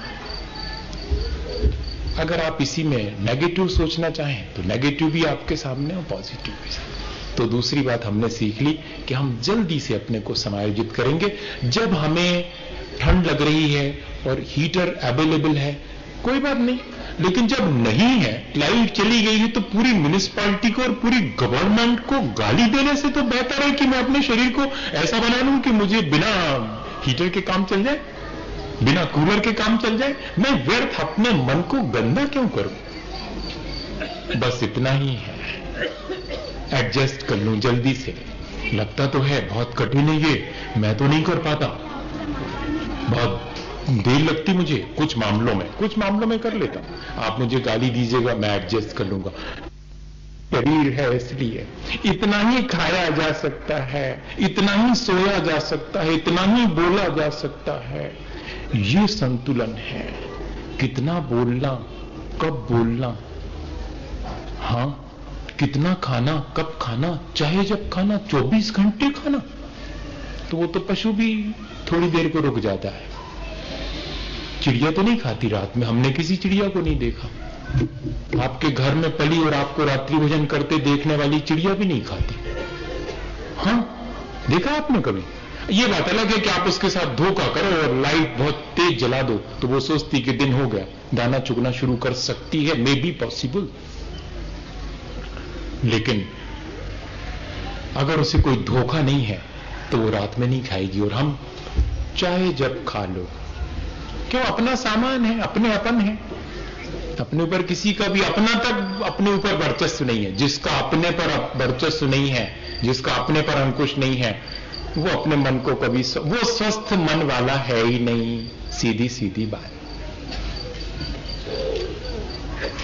अगर आप इसी में नेगेटिव सोचना चाहें तो नेगेटिव भी आपके सामने और पॉजिटिव भी सामने। तो दूसरी बात हमने सीख ली कि हम जल्दी से अपने को समायोजित करेंगे। जब हमें ठंड लग रही है और हीटर अवेलेबल है, कोई बात नहीं, लेकिन जब नहीं है, लाइट चली गई है, तो पूरी म्युनिसिपैलिटी को और पूरी गवर्नमेंट को गाली देने से तो बेहतर है कि मैं अपने शरीर को ऐसा बना लूं कि मुझे बिना हीटर के काम चल जाए, बिना कूलर के काम चल जाए। मैं व्यर्थ अपने मन को गंदा क्यों करूं? बस इतना ही है, एडजस्ट कर लूं जल्दी से। लगता तो है बहुत कठिन है ये, मैं तो नहीं कर पाता, बहुत देर लगती मुझे कुछ मामलों में कर लेता हूं। आप मुझे गाली दीजिएगा, मैं एडजस्ट कर लूंगा। शरीर है इसलिए इतना ही खाया जा सकता है, इतना ही सोया जा सकता है, इतना ही बोला जा सकता है। ये संतुलन है। कितना बोलना, कब बोलना, हां, कितना खाना, कब खाना, चाहे जब खाना, 24 घंटे खाना। तो वो तो पशु भी थोड़ी देर को रुक जाता है। चिड़िया तो नहीं खाती रात में, हमने किसी चिड़िया को नहीं देखा। आपके घर में पली और आपको रात्रि भोजन करते देखने वाली चिड़िया भी नहीं खाती। हाँ, देखा आपने कभी? ये बात अलग है कि आप उसके साथ धोखा करो और लाइट बहुत तेज जला दो, तो वो सोचती कि दिन हो गया, दाना चुगना शुरू कर सकती है, मे बी पॉसिबल। लेकिन अगर उसे कोई धोखा नहीं है तो वो रात में नहीं खाएगी। और हम चाहे जब खा लो, क्यों? अपना सामान है, अपने अपन है, अपने ऊपर किसी का भी अपना तक अपने ऊपर वर्चस्व नहीं है। जिसका अपने पर वर्चस्व नहीं है, जिसका अपने पर अंकुश नहीं है, वो अपने मन को कभी, वो स्वस्थ मन वाला है ही नहीं। सीधी सीधी बात।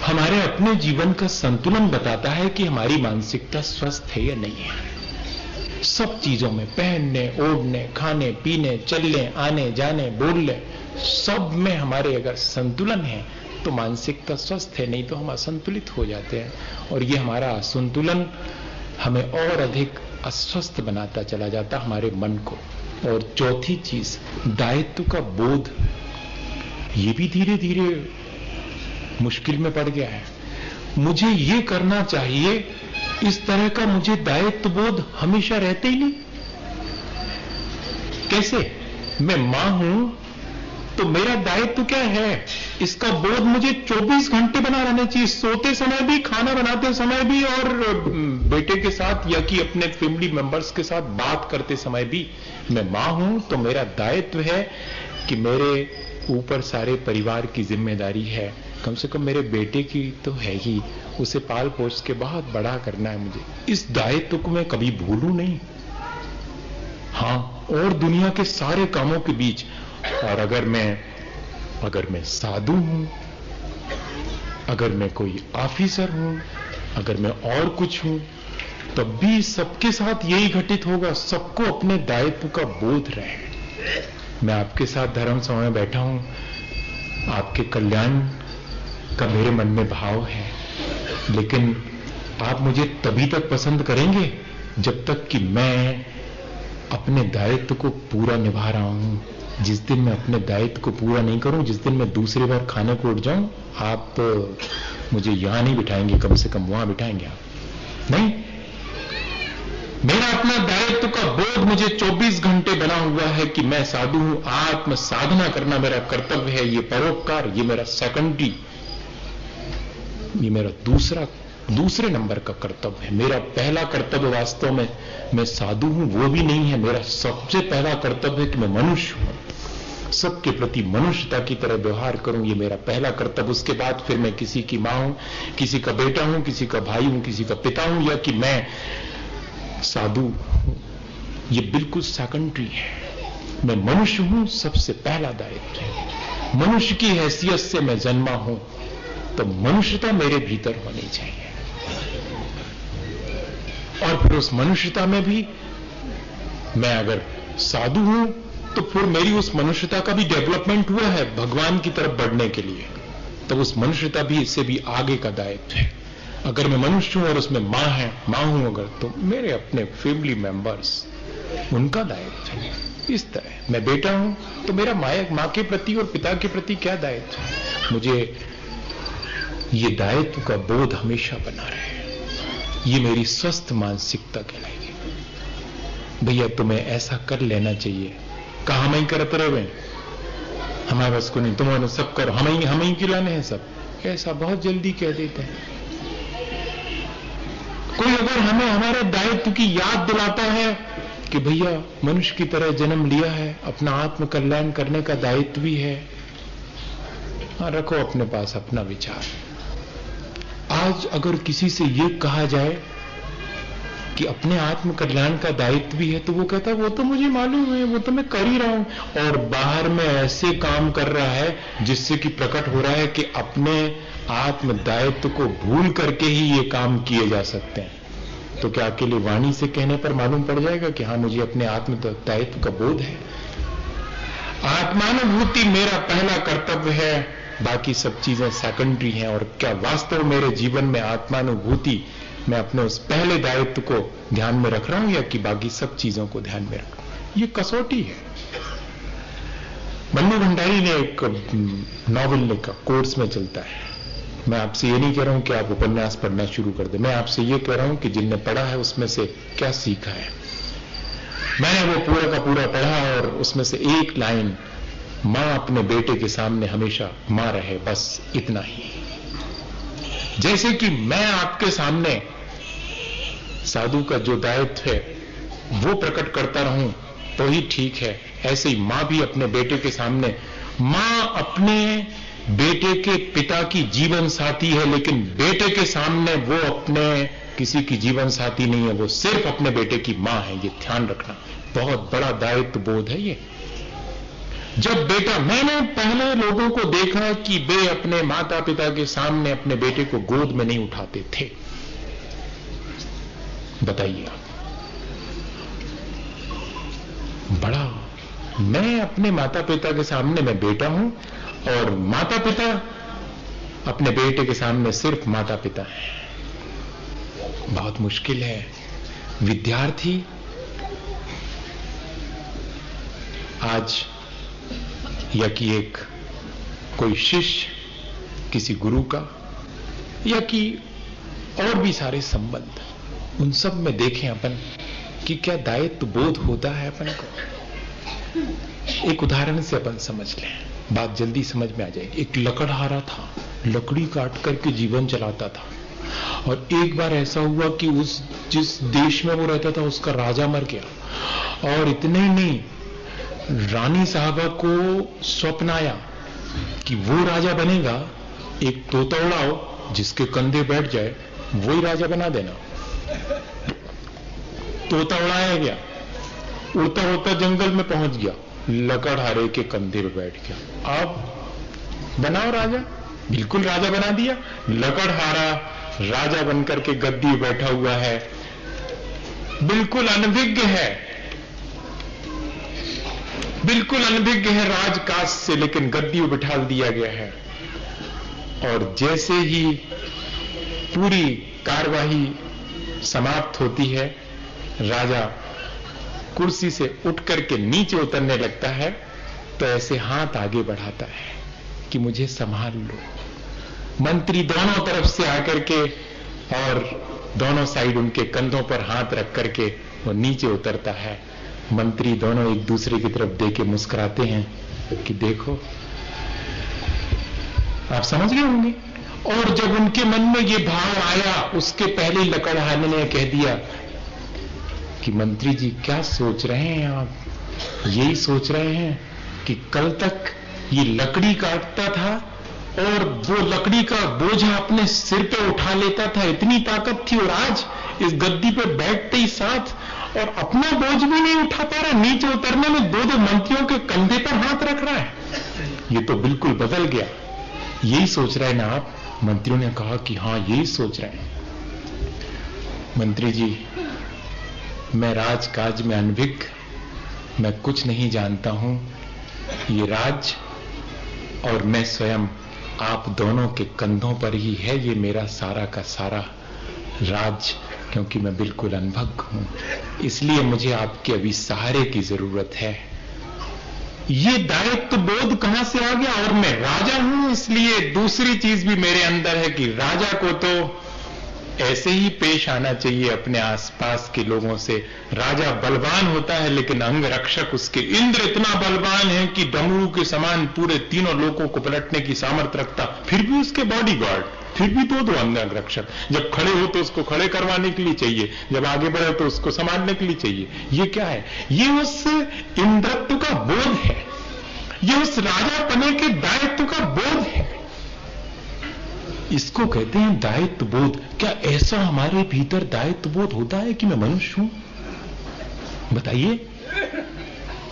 हमारे अपने जीवन का संतुलन बताता है कि हमारी मानसिकता स्वस्थ है या नहीं है। सब चीजों में, पहनने, ओढ़ने, खाने पीने, चलने, आने जाने, बोलने, सब में हमारे अगर संतुलन है तो मानसिकता स्वस्थ है, नहीं तो हम असंतुलित हो जाते हैं। और ये हमारा असंतुलन हमें और अधिक अस्वस्थ बनाता चला जाता, हमारे मन को। और चौथी चीज, दायित्व का बोध, ये भी धीरे धीरे मुश्किल में पड़ गया है। मुझे ये करना चाहिए, इस तरह का मुझे दायित्व बोध हमेशा रहते ही नहीं। कैसे? मैं मां हूं तो मेरा दायित्व क्या है, इसका बोध मुझे 24 घंटे बना रहना चाहिए, सोते समय भी, खाना बनाते समय भी, और बेटे के साथ या कि अपने फैमिली मेंबर्स के साथ बात करते समय भी। मैं मां हूं तो मेरा दायित्व है कि मेरे ऊपर सारे परिवार की जिम्मेदारी है, कम से कम मेरे बेटे की तो है ही, उसे पाल पोस के बहुत बड़ा करना है मुझे। इस दायित्व को मैं कभी भूलूं नहीं। हां, और दुनिया के सारे कामों के बीच, और अगर मैं साधु हूं, अगर मैं कोई ऑफिसर हूं, अगर मैं और कुछ हूं, तब भी सबके साथ यही घटित होगा। सबको अपने दायित्व का बोध रहे। मैं आपके साथ धर्म सभा में बैठा हूं, आपके कल्याण का मेरे मन में भाव है, लेकिन आप मुझे तभी तक पसंद करेंगे जब तक कि मैं अपने दायित्व को पूरा निभा रहा हूं। जिस दिन मैं अपने दायित्व को पूरा नहीं करूं, जिस दिन मैं दूसरी बार खाने को उठ जाऊं, आप मुझे यहां नहीं बिठाएंगे, कम से कम वहां बिठाएंगे आप। नहीं, मेरा अपना दायित्व का बोध मुझे 24 घंटे बना हुआ है कि मैं साधु हूं, आत्म साधना करना मेरा कर्तव्य है। ये परोपकार, ये मेरा सेकेंडरी, ये मेरा दूसरे नंबर का कर्तव्य है। मेरा पहला कर्तव्य वास्तव में मैं साधु हूं वो भी नहीं है। मेरा सबसे पहला कर्तव्य है कि मैं मनुष्य हूं, सबके प्रति मनुष्यता की तरह व्यवहार करूं, ये मेरा पहला कर्तव्य। उसके बाद फिर मैं किसी की मां हूं, किसी का बेटा हूं, किसी का भाई हूं, किसी का पिता हूं, या कि मैं साधु हूं, ये बिल्कुल सेकेंडरी है। मैं मनुष्य हूं, सबसे पहला दायित्व है। मनुष्य की हैसियत से मैं जन्मा हूं तो मनुष्यता मेरे भीतर होनी चाहिए, और फिर उस मनुष्यता में भी मैं अगर साधु हूं तो फिर मेरी उस मनुष्यता का भी डेवलपमेंट हुआ है भगवान की तरफ बढ़ने के लिए। तब उस मनुष्यता भी इससे भी आगे का दायित्व है। अगर मैं मनुष्य हूं और उसमें मां हूं अगर, तो मेरे अपने फैमिली मेंबर्स, उनका दायित्व है। इस तरह मैं बेटा हूं तो मेरा मां के प्रति और पिता के प्रति क्या दायित्व है, मुझे ये दायित्व का बोध हमेशा बना रहे। ये मेरी स्वस्थ मानसिकता कहलाएगी। भैया तुम्हें ऐसा कर लेना चाहिए, कहा हम ही करते रहे, हमारे बस को नहीं, तुम्हारे सब करो, हम ही खिलाने हैं सब, ऐसा बहुत जल्दी कह देते हैं। कोई अगर हमें हमारे दायित्व की याद दिलाता है कि भैया मनुष्य की तरह जन्म लिया है, अपना आत्म कल्याण करने का दायित्व भी है, हाँ रखो अपने पास अपना विचार। आज अगर किसी से ये कहा जाए कि अपने आत्म कल्याण का दायित्व भी है, तो वो कहता है वो तो मुझे मालूम है, वो तो मैं कर ही रहा हूं, और बाहर में ऐसे काम कर रहा है जिससे कि प्रकट हो रहा है कि अपने आत्म दायित्व को भूल करके ही ये काम किए जा सकते हैं। तो क्या अकेले वाणी से कहने पर मालूम पड़ जाएगा कि हाँ मुझे अपने आत्म दायित्व का बोध है? आत्मानुभूति मेरा पहला कर्तव्य है, बाकी सब चीजें सेकेंडरी हैं। और क्या वास्तव मेरे जीवन में आत्मानुभूति मैं अपने उस पहले दायित्व को ध्यान में रख रहा हूं, या कि बाकी सब चीजों को ध्यान में रख रहा हूं? ये कसौटी है। बन्नू भंडारी ने एक नॉवल लिखा, कोर्स में चलता है। मैं आपसे ये नहीं कह रहा हूं कि आप उपन्यास पढ़ना शुरू कर दे, मैं आपसे ये कह रहा हूं कि जिनने पढ़ा है उसमें से क्या सीखा है। मैंने वो पूरा का पूरा पढ़ा और उसमें से एक लाइन, मां अपने बेटे के सामने हमेशा मां रहे, बस इतना ही। जैसे कि मैं आपके सामने साधु का जो दायित्व है वो प्रकट करता रहूं तो ही ठीक है, ऐसे ही मां भी अपने बेटे के सामने, मां अपने बेटे के पिता की जीवन साथी है, लेकिन बेटे के सामने वो अपने किसी की जीवन साथी नहीं है, वो सिर्फ अपने बेटे की मां है। ये ध्यान रखना, बहुत बड़ा दायित्व बोध है ये। जब बेटा, मैंने पहले लोगों को देखा कि वे अपने माता पिता के सामने अपने बेटे को गोद में नहीं उठाते थे। बताइए आप, बड़ा, मैं अपने माता पिता के सामने मैं बेटा हूं और माता पिता अपने बेटे के सामने सिर्फ माता पिता हैं। बहुत मुश्किल है। विद्यार्थी आज, या कि एक कोई शिष्य किसी गुरु का, या कि और भी सारे संबंध, उन सब में देखें अपन कि क्या दायित्व बोध होता है अपन को। एक उदाहरण से अपन समझ लें, बात जल्दी समझ में आ जाएगी। एक लकड़हारा था, लकड़ी काट करके जीवन चलाता था, और एक बार ऐसा हुआ कि उस जिस देश में वो रहता था उसका राजा मर गया, और इतने ही नहीं, रानी साहबा को स्वप्न आया कि वो राजा बनेगा, एक तोता उड़ाओ जिसके कंधे बैठ जाए वही राजा बना देना। तोता उड़ाया गया, उड़ता उड़ता जंगल में पहुंच गया, लकड़हारे के कंधे पे बैठ गया। अब बनाओ राजा, बिल्कुल राजा बना दिया। लकड़हारा राजा बनकर के गद्दी पे बैठा हुआ है, बिल्कुल अनभिज्ञ है, बिल्कुल अनभिज्ञ है राजकाज से, लेकिन गद्दी पे बिठा दिया गया है। और जैसे ही पूरी कार्यवाही समाप्त होती है, राजा कुर्सी से उठ करके नीचे उतरने लगता है, तो ऐसे हाथ आगे बढ़ाता है कि मुझे संभाल लो। मंत्री दोनों तरफ से आकर के और दोनों साइड उनके कंधों पर हाथ रख करके वो नीचे उतरता है। मंत्री दोनों एक दूसरे की तरफ देख के मुस्कुराते हैं कि देखो, आप समझ गए होंगे। और जब उनके मन में ये भाव आया, उसके पहले लकड़हारे ने कह दिया कि मंत्री जी क्या सोच रहे हैं आप? यही सोच रहे हैं कि कल तक ये लकड़ी काटता था और वो लकड़ी का बोझा अपने सिर पे उठा लेता था, इतनी ताकत थी, और आज इस गद्दी पे बैठते ही साथ और अपना बोझ भी नहीं उठा पा रहा, नीचे उतरने में दो मंत्रियों के कंधे पर हाथ रख रहा है। ये तो बिल्कुल बदल गया। यही सोच रहे हैं ना आप? मंत्रियों ने कहा कि हां यही सोच रहे हैं। मंत्री जी, मैं राजकाज में अनभिज्ञ मैं कुछ नहीं जानता हूं, ये राज और मैं स्वयं आप दोनों के कंधों पर ही है ये मेरा सारा का सारा राज, क्योंकि मैं बिल्कुल अनभग हूं, इसलिए मुझे आपके अभी सहारे की जरूरत है। ये दायित्व बोध कहां से आ गया? और मैं राजा हूं, इसलिए दूसरी चीज भी मेरे अंदर है कि राजा को तो ऐसे ही पेश आना चाहिए अपने आसपास के लोगों से। राजा बलवान होता है लेकिन अंग रक्षक उसके, इंद्र इतना बलवान है कि डमरू के समान पूरे तीनों लोगों को पलटने की सामर्थ्य रखता, फिर भी उसके बॉडीगार्ड, फिर भी दो अंग रक्षक। जब खड़े हो तो उसको खड़े करवाने के लिए चाहिए, जब आगे बढ़े तो उसको संभालने के लिए चाहिए। ये क्या है? ये उस इंद्रत्व का बोध है, ये उस राजा पने के दायित्व का बोध है। इसको कहते हैं दायित्व बोध। क्या ऐसा हमारे भीतर दायित्व बोध होता है कि मैं मनुष्य हूं? बताइए,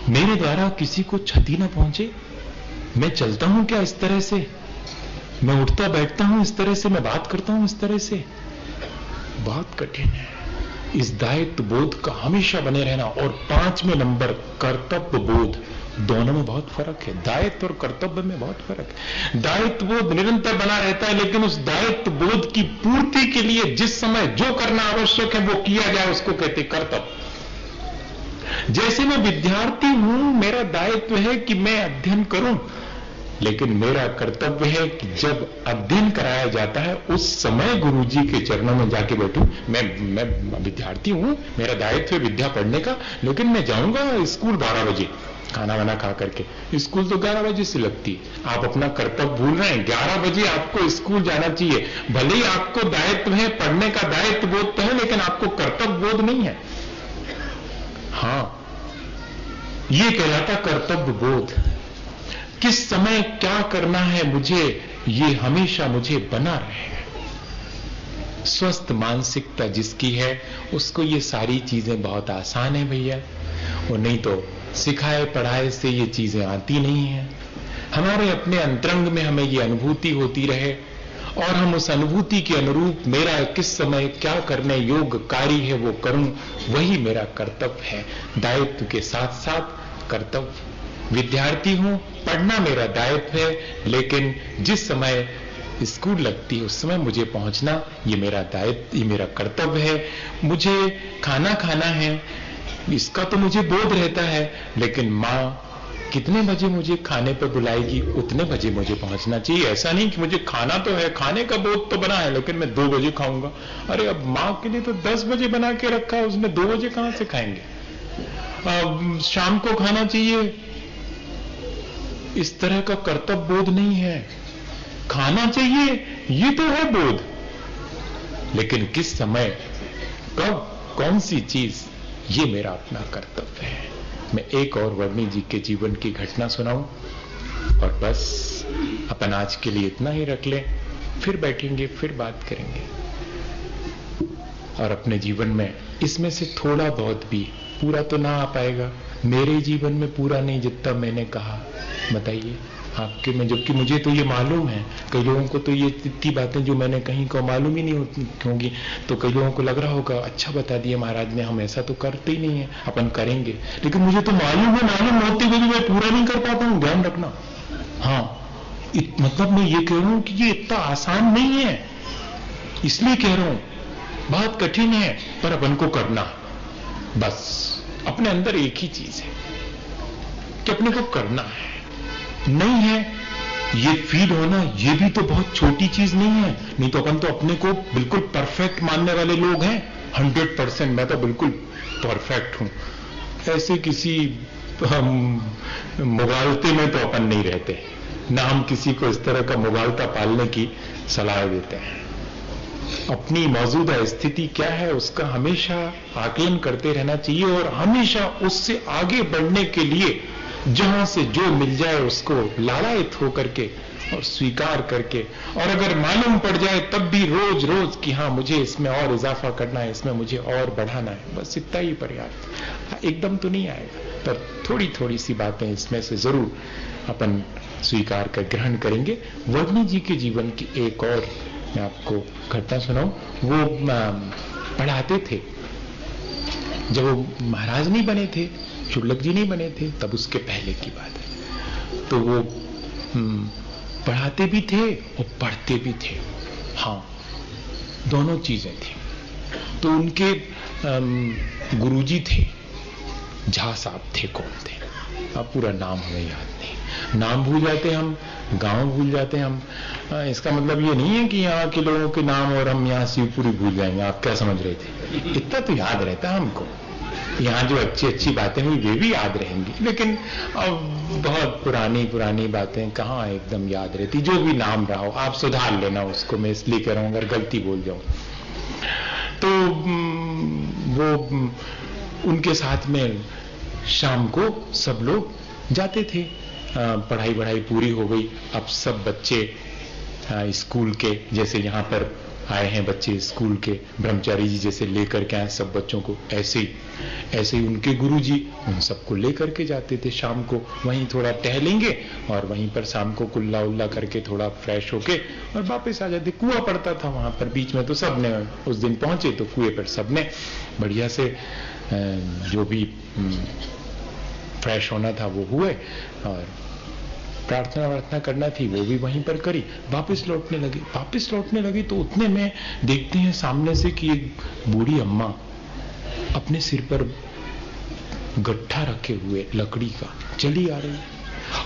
मेरे द्वारा किसी को क्षति ना पहुंचे, मैं चलता हूं क्या इस तरह से? मैं उठता बैठता हूं इस तरह से, मैं बात करता हूं इस तरह से? बहुत कठिन है इस दायित्व बोध का हमेशा बने रहना। और 5वें नंबर कर्तव्य बोध, दोनों में बहुत फर्क है। दायित्व और कर्तव्य में बहुत फर्क है। दायित्व बोध निरंतर बना रहता है, लेकिन उस दायित्व बोध की पूर्ति के लिए जिस समय जो करना आवश्यक है वो किया जाए, उसको कहते कर्तव्य। जैसे मैं विद्यार्थी हूं, मेरा दायित्व है कि मैं अध्ययन करूं, लेकिन मेरा कर्तव्य है कि जब अध्ययन कराया जाता है उस समय गुरुजी के चरणों में जाके बैठूं। मैं विद्यार्थी हूं, मेरा दायित्व है विद्या पढ़ने का, लेकिन मैं जाऊंगा स्कूल 12 बजे खाना वाना खा करके। स्कूल तो 11 बजे से लगती है। आप अपना कर्तव्य भूल रहे हैं। 11 बजे आपको स्कूल जाना चाहिए। भले ही आपको दायित्व है, पढ़ने का दायित्व बोध तो है, लेकिन आपको कर्तव्य बोध नहीं है। हां, ये कहलाता कर्तव्य बोध। किस समय क्या करना है मुझे, ये हमेशा मुझे बना रहे। स्वस्थ मानसिकता जिसकी है उसको ये सारी चीजें बहुत आसान है भैया, और नहीं तो सिखाए पढ़ाए से ये चीजें आती नहीं है। हमारे अपने अंतरंग में हमें ये अनुभूति होती रहे और हम उस अनुभूति के अनुरूप मेरा किस समय क्या करने योग्य कार्य है वो करूं, वही मेरा कर्तव्य है। दायित्व के साथ साथ कर्तव्य। विद्यार्थी हूं, पढ़ना मेरा दायित्व है, लेकिन जिस समय स्कूल लगती है उस समय मुझे पहुंचना ये मेरा दायित्व, ये मेरा कर्तव्य है। मुझे खाना खाना है, इसका तो मुझे बोध रहता है, लेकिन माँ कितने बजे मुझे खाने पर बुलाएगी उतने बजे मुझे पहुंचना चाहिए। ऐसा नहीं कि मुझे खाना तो है, खाने का बोध तो बना है, लेकिन मैं 2 बजे खाऊंगा। अरे अब माँ के लिए तो 10 बजे बना के रखा है, उसने 2 बजे कहां से खाएंगे? शाम को खाना चाहिए। इस तरह का कर्तव्य बोध नहीं है। खाना चाहिए ये तो है बोध, लेकिन किस समय कब कौन सी चीज, ये मेरा अपना कर्तव्य है। मैं एक और वर्णी जी के जीवन की घटना सुनाऊं और बस अपन आज के लिए इतना ही रख लें, फिर बैठेंगे, फिर बात करेंगे। और अपने जीवन में इसमें से थोड़ा बहुत भी, पूरा तो ना आ पाएगा मेरे जीवन में, पूरा नहीं जितना मैंने कहा, बताइए आपके में, जबकि मुझे तो ये मालूम है। कई लोगों को तो ये इतनी बातें जो मैंने कहीं को मालूम ही नहीं होंगी, तो कई लोगों को लग रहा होगा अच्छा बता दिया महाराज ने, हम ऐसा तो करते ही नहीं है, अपन करेंगे। लेकिन मुझे तो मालूम है, मालूम होते हुए भी मैं पूरा नहीं कर पाता हूं, ध्यान रखना। हाँ, मतलब मैं ये कह रहा हूं कि ये इतना आसान नहीं है, इसलिए कह रहा हूं बहुत कठिन है, पर अपन को करना। बस अपने अंदर एक ही चीज है कि अपने को करना है। नहीं है ये फील होना, ये भी तो बहुत छोटी चीज नहीं है। नहीं तो अपन तो अपने को बिल्कुल परफेक्ट मानने वाले लोग हैं, 100%। मैं तो बिल्कुल परफेक्ट हूं, ऐसे किसी मुगालते में तो अपन नहीं रहते ना, हम किसी को इस तरह का मुगालता पालने की सलाह देते हैं। अपनी मौजूदा स्थिति क्या है उसका हमेशा आकलन करते रहना चाहिए, और हमेशा उससे आगे बढ़ने के लिए जहां से जो मिल जाए उसको लालायित होकर के और स्वीकार करके, और अगर मालूम पड़ जाए तब भी रोज रोज कि हाँ मुझे इसमें और इजाफा करना है, इसमें मुझे और बढ़ाना है, बस इतना ही पर्याप्त। एकदम तो नहीं आएगा, पर थोड़ी थोड़ी सी बातें इसमें से जरूर अपन स्वीकार कर ग्रहण करेंगे। वर्णी जी के जीवन की एक और मैं आपको घटना सुनाऊं। वो पढ़ाते थे, जब वो महाराज नहीं बने थे शुल्लक जी नहीं बने थे, तब उसके पहले की बात है। तो वो पढ़ाते भी थे और पढ़ते भी थे, हाँ दोनों चीजें थी। तो उनके गुरुजी थे, झा साहब थे, कौन थे अब पूरा नाम हमें याद नहीं, नाम भूल जाते हम, गांव भूल जाते हम। इसका मतलब ये नहीं है कि यहाँ के लोगों के नाम और हम यहाँ शिवपुरी भूल जाएंगे, आप क्या समझ रहे थे? इतना तो याद रहता है हमको, यहाँ जो अच्छी अच्छी बातें हुई वे भी याद रहेंगी, लेकिन अब बहुत पुरानी पुरानी बातें कहाँ एकदम याद रहती। जो भी नाम रहा हो आप सुधार लेना उसको, मैं इसलिए कह रहा हूँ अगर गलती बोल जाऊं तो। वो उनके साथ में शाम को सब लोग जाते थे, पढ़ाई वढ़ाई पूरी हो गई, अब सब बच्चे स्कूल के, जैसे यहाँ पर आए हैं बच्चे स्कूल के, ब्रह्मचारी जी जैसे लेकर के आए सब बच्चों को, ऐसे ही उनके गुरुजी उन सबको लेकर के जाते थे शाम को। वहीं थोड़ा टहलेंगे और वहीं पर शाम को कुल्ला उल्ला करके थोड़ा फ्रेश होके और वापस आ जाते। कुआं पड़ता था वहां पर बीच में, तो सबने उस दिन पहुंचे तो कुएं पर सबने बढ़िया से जो भी फ्रेश होना था वो हुए और प्रार्थना वार्थना करना थी वो भी वहीं पर करी। वापस लौटने लगे तो उतने में देखते हैं सामने से कि एक बूढ़ी अम्मा अपने सिर पर गट्ठा रखे हुए लकड़ी का चली आ रही है,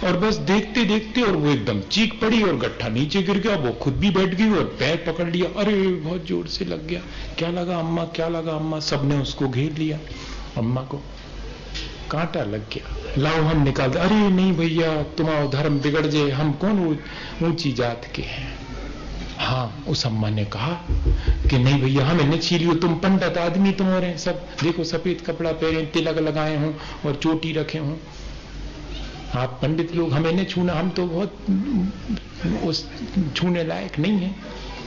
और बस देखते देखते और वो एकदम चीख पड़ी और गट्ठा नीचे गिर गया, वो खुद भी बैठ गई और पैर पकड़ लिया, अरे बहुत जोर से लग गया, क्या लगा अम्मा, सबने उसको घेर लिया, अम्मा को कांटा लग गया, लाओ हम निकाल दे। अरे नहीं भैया तुम्हारा धर्म बिगड़ जाए, हम कौन ऊंची जात के हैं। हाँ उस अम्मा ने कहा कि नहीं भैया हमें नहीं छीलियो, तुम पंडित आदमी तुम हो रहे सब, देखो सफेद कपड़ा पहने, तिलक लगाए हों और चोटी रखे हों, आप पंडित लोग हमें नहीं छूना, हम तो बहुत उस छूने लायक नहीं है,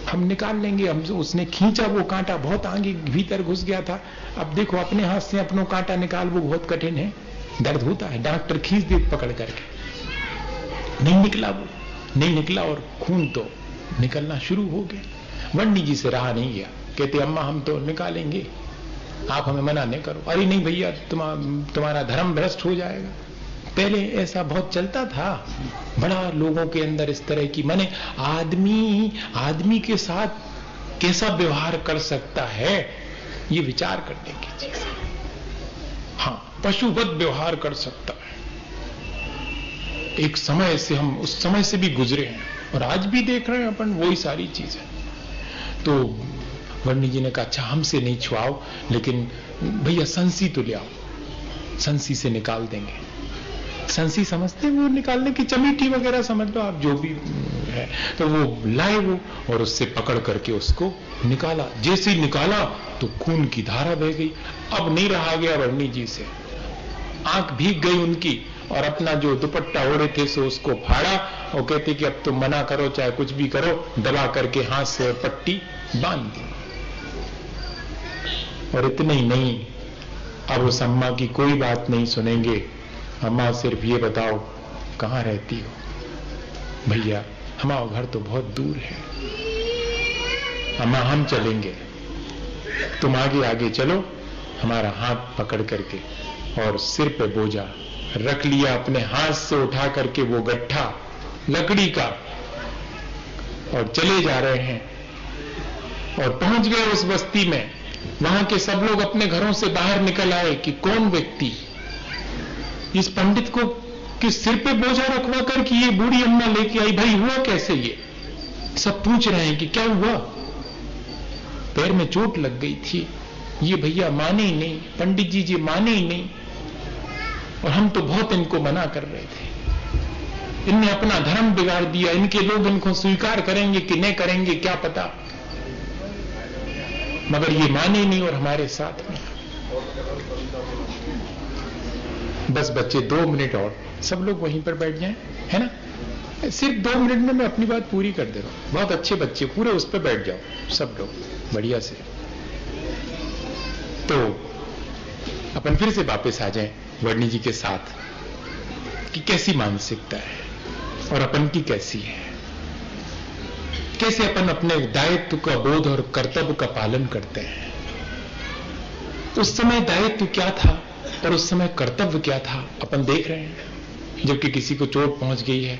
हम निकाल लेंगे। हम उसने खींचा वो कांटा, बहुत आगे भीतर घुस गया था। अब देखो अपने हाथ से अपनों कांटा निकाल, वो बहुत कठिन है, दर्द होता है, डॉक्टर खींच दे पकड़ करके, नहीं निकला और खून तो निकलना शुरू हो गया। वंडी जी से रहा नहीं गया, कहते अम्मा हम तो निकालेंगे, आप हमें मना नहीं करो। अरे नहीं भैया तुम्हारा धर्म भ्रष्ट हो जाएगा। पहले ऐसा बहुत चलता था, बड़ा लोगों के अंदर इस तरह की, माने आदमी के साथ कैसा व्यवहार कर सकता है ये विचार करने की चीज। हाँ पशुवत व्यवहार कर सकता है। एक समय से हम उस समय से भी गुजरे हैं और आज भी देख रहे हैं अपन वही सारी चीजें। तो वर्णी जी ने कहा अच्छा हमसे नहीं छुआओ, लेकिन भैया संसी तो ले आओ, संसी से निकाल देंगे। संसी समझते वो निकालने की, चमीटी वगैरह समझ लो आप जो भी है। तो वो लाए वो और उससे पकड़ करके उसको निकाला। जैसे ही निकाला तो खून की धारा बह गई। अब नहीं रहा गया वर्णी जी से, आंख भीग गई उनकी और अपना जो दुपट्टा ओढ़े थे सो उसको फाड़ा और कहते कि अब तुम मना करो चाहे कुछ भी करो, दबा करके हाथ से पट्टी बांध दी। और इतने ही नहीं, अब उस अम्मा की कोई बात नहीं सुनेंगे। अम्मा सिर्फ ये बताओ कहां रहती हो। भैया हमारा घर तो बहुत दूर है, अम्मा हम चलेंगे, तुम आगे आगे चलो। हमारा हाथ पकड़ करके और सिर पे बोझा रख लिया, अपने हाथ से उठा करके वो गट्ठा लकड़ी का, और चले जा रहे हैं। और पहुंच गए उस बस्ती में। वहां के सब लोग अपने घरों से बाहर निकल आए कि कौन व्यक्ति इस पंडित को किस सिर पे बोझा रखवा कर कि ये बूढ़ी अम्मा लेके आई, भाई हुआ कैसे ये? सब पूछ रहे हैं कि क्या हुआ, पैर में चोट लग गई थी। ये भैया माने ही नहीं, पंडित जी माने ही नहीं, और हम तो बहुत इनको मना कर रहे थे। इनने अपना धर्म बिगाड़ दिया, इनके लोग इनको स्वीकार करेंगे कि नहीं करेंगे क्या पता, मगर ये माने नहीं और हमारे साथ में। बस बच्चे 2 मिनट और, सब लोग वहीं पर बैठ जाएं, है ना। सिर्फ 2 मिनट में मैं अपनी बात पूरी कर दे रहा हूं। बहुत अच्छे बच्चे, पूरे उस पर बैठ जाओ सब लोग बढ़िया से। तो अपन फिर से वापस आ जाएं वर्णी जी के साथ कि कैसी मानसिकता है और अपन की कैसी है, कैसे अपन अपने दायित्व का बोध और कर्तव्य का पालन करते हैं। उस समय दायित्व क्या था और उस समय कर्तव्य क्या था अपन देख रहे हैं। जबकि किसी को चोट पहुंच गई है,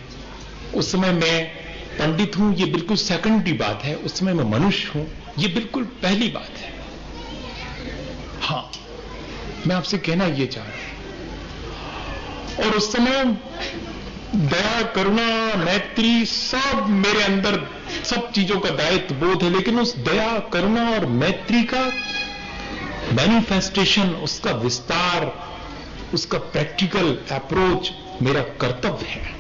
उस समय मैं पंडित हूं, ये बिल्कुल सेकेंडरी बात है। उस समय मैं मनुष्य हूं, ये बिल्कुल पहली बात है। हां, मैं आपसे कहना ये चाह रहा हूं। और उस समय दया, करुणा, मैत्री सब मेरे अंदर, सब चीजों का दायित्व बोध है, लेकिन उस दया, करुणा और मैत्री का मैनिफेस्टेशन, उसका विस्तार, उसका प्रैक्टिकल अप्रोच मेरा कर्तव्य है।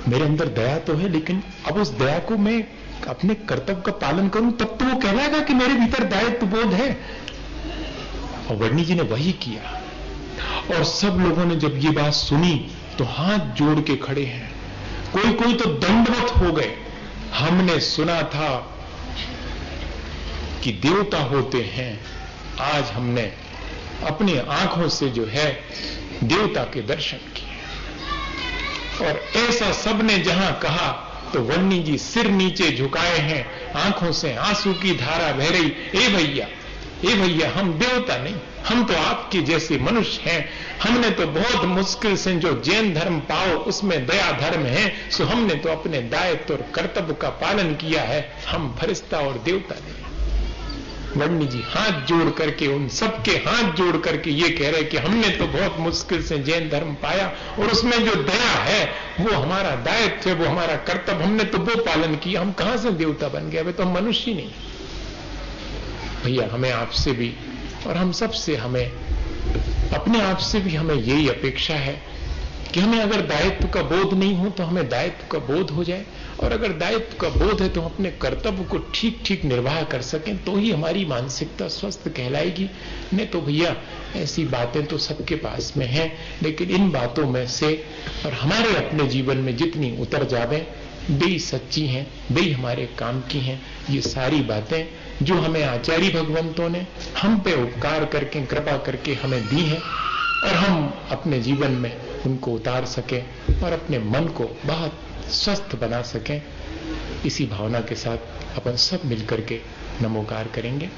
मेरे अंदर दया तो है, लेकिन अब उस दया को मैं अपने कर्तव्य का पालन करूं, तब तो वो कहलाएगा कि मेरे भीतर दायित्व बोध है। और वर्णी जी ने वही किया। और सब लोगों ने जब ये बात सुनी तो हाथ जोड़ के खड़े हैं, कोई तो दंडवत हो गए। हमने सुना था कि देवता होते हैं, आज हमने अपनी आंखों से जो है देवता के दर्शन किए। और ऐसा सबने जहां कहा तो वर्णी जी सिर नीचे झुकाए हैं, आंखों से आंसू की धारा बह रही। ए भैया, हम देवता नहीं, हम तो आपके जैसे मनुष्य हैं। हमने तो बहुत मुश्किल से जो जैन धर्म पाओ उसमें दया धर्म है, सो हमने तो अपने दायित्व और कर्तव्य का पालन किया है। हम फरिश्ता और देवता नहीं। वर्णी जी हाथ जोड़ करके, उन सबके हाथ जोड़ करके ये कह रहे कि हमने तो बहुत मुश्किल से जैन धर्म पाया, और उसमें जो दया है वो हमारा दायित्व है, वो हमारा कर्तव्य, हमने तो वो पालन किया। हम कहां से देवता बन गए? अबे तो हम मनुष्य ही नहीं। भैया, हमें आपसे भी और हम सब से, हमें अपने आप से भी हमें यही अपेक्षा है कि हमें अगर दायित्व का बोध नहीं हो तो हमें दायित्व का बोध हो जाए, और अगर दायित्व का बोध है तो हम अपने कर्तव्य को ठीक ठीक निर्वाह कर सकें, तो ही हमारी मानसिकता स्वस्थ कहलाएगी। नहीं तो भैया ऐसी बातें तो सबके पास में हैं, लेकिन इन बातों में से और हमारे अपने जीवन में जितनी उतर जावे वे सच्ची हैं, वे हमारे काम की हैं। ये सारी बातें जो हमें आचार्य भगवंतों ने हम पे उपकार करके, कृपा करके हमें दी हैं, और हम अपने जीवन में उनको उतार सकें और अपने मन को बहुत स्वस्थ बना सकें। इसी भावना के साथ अपन सब मिलकर के नमोकार करेंगे।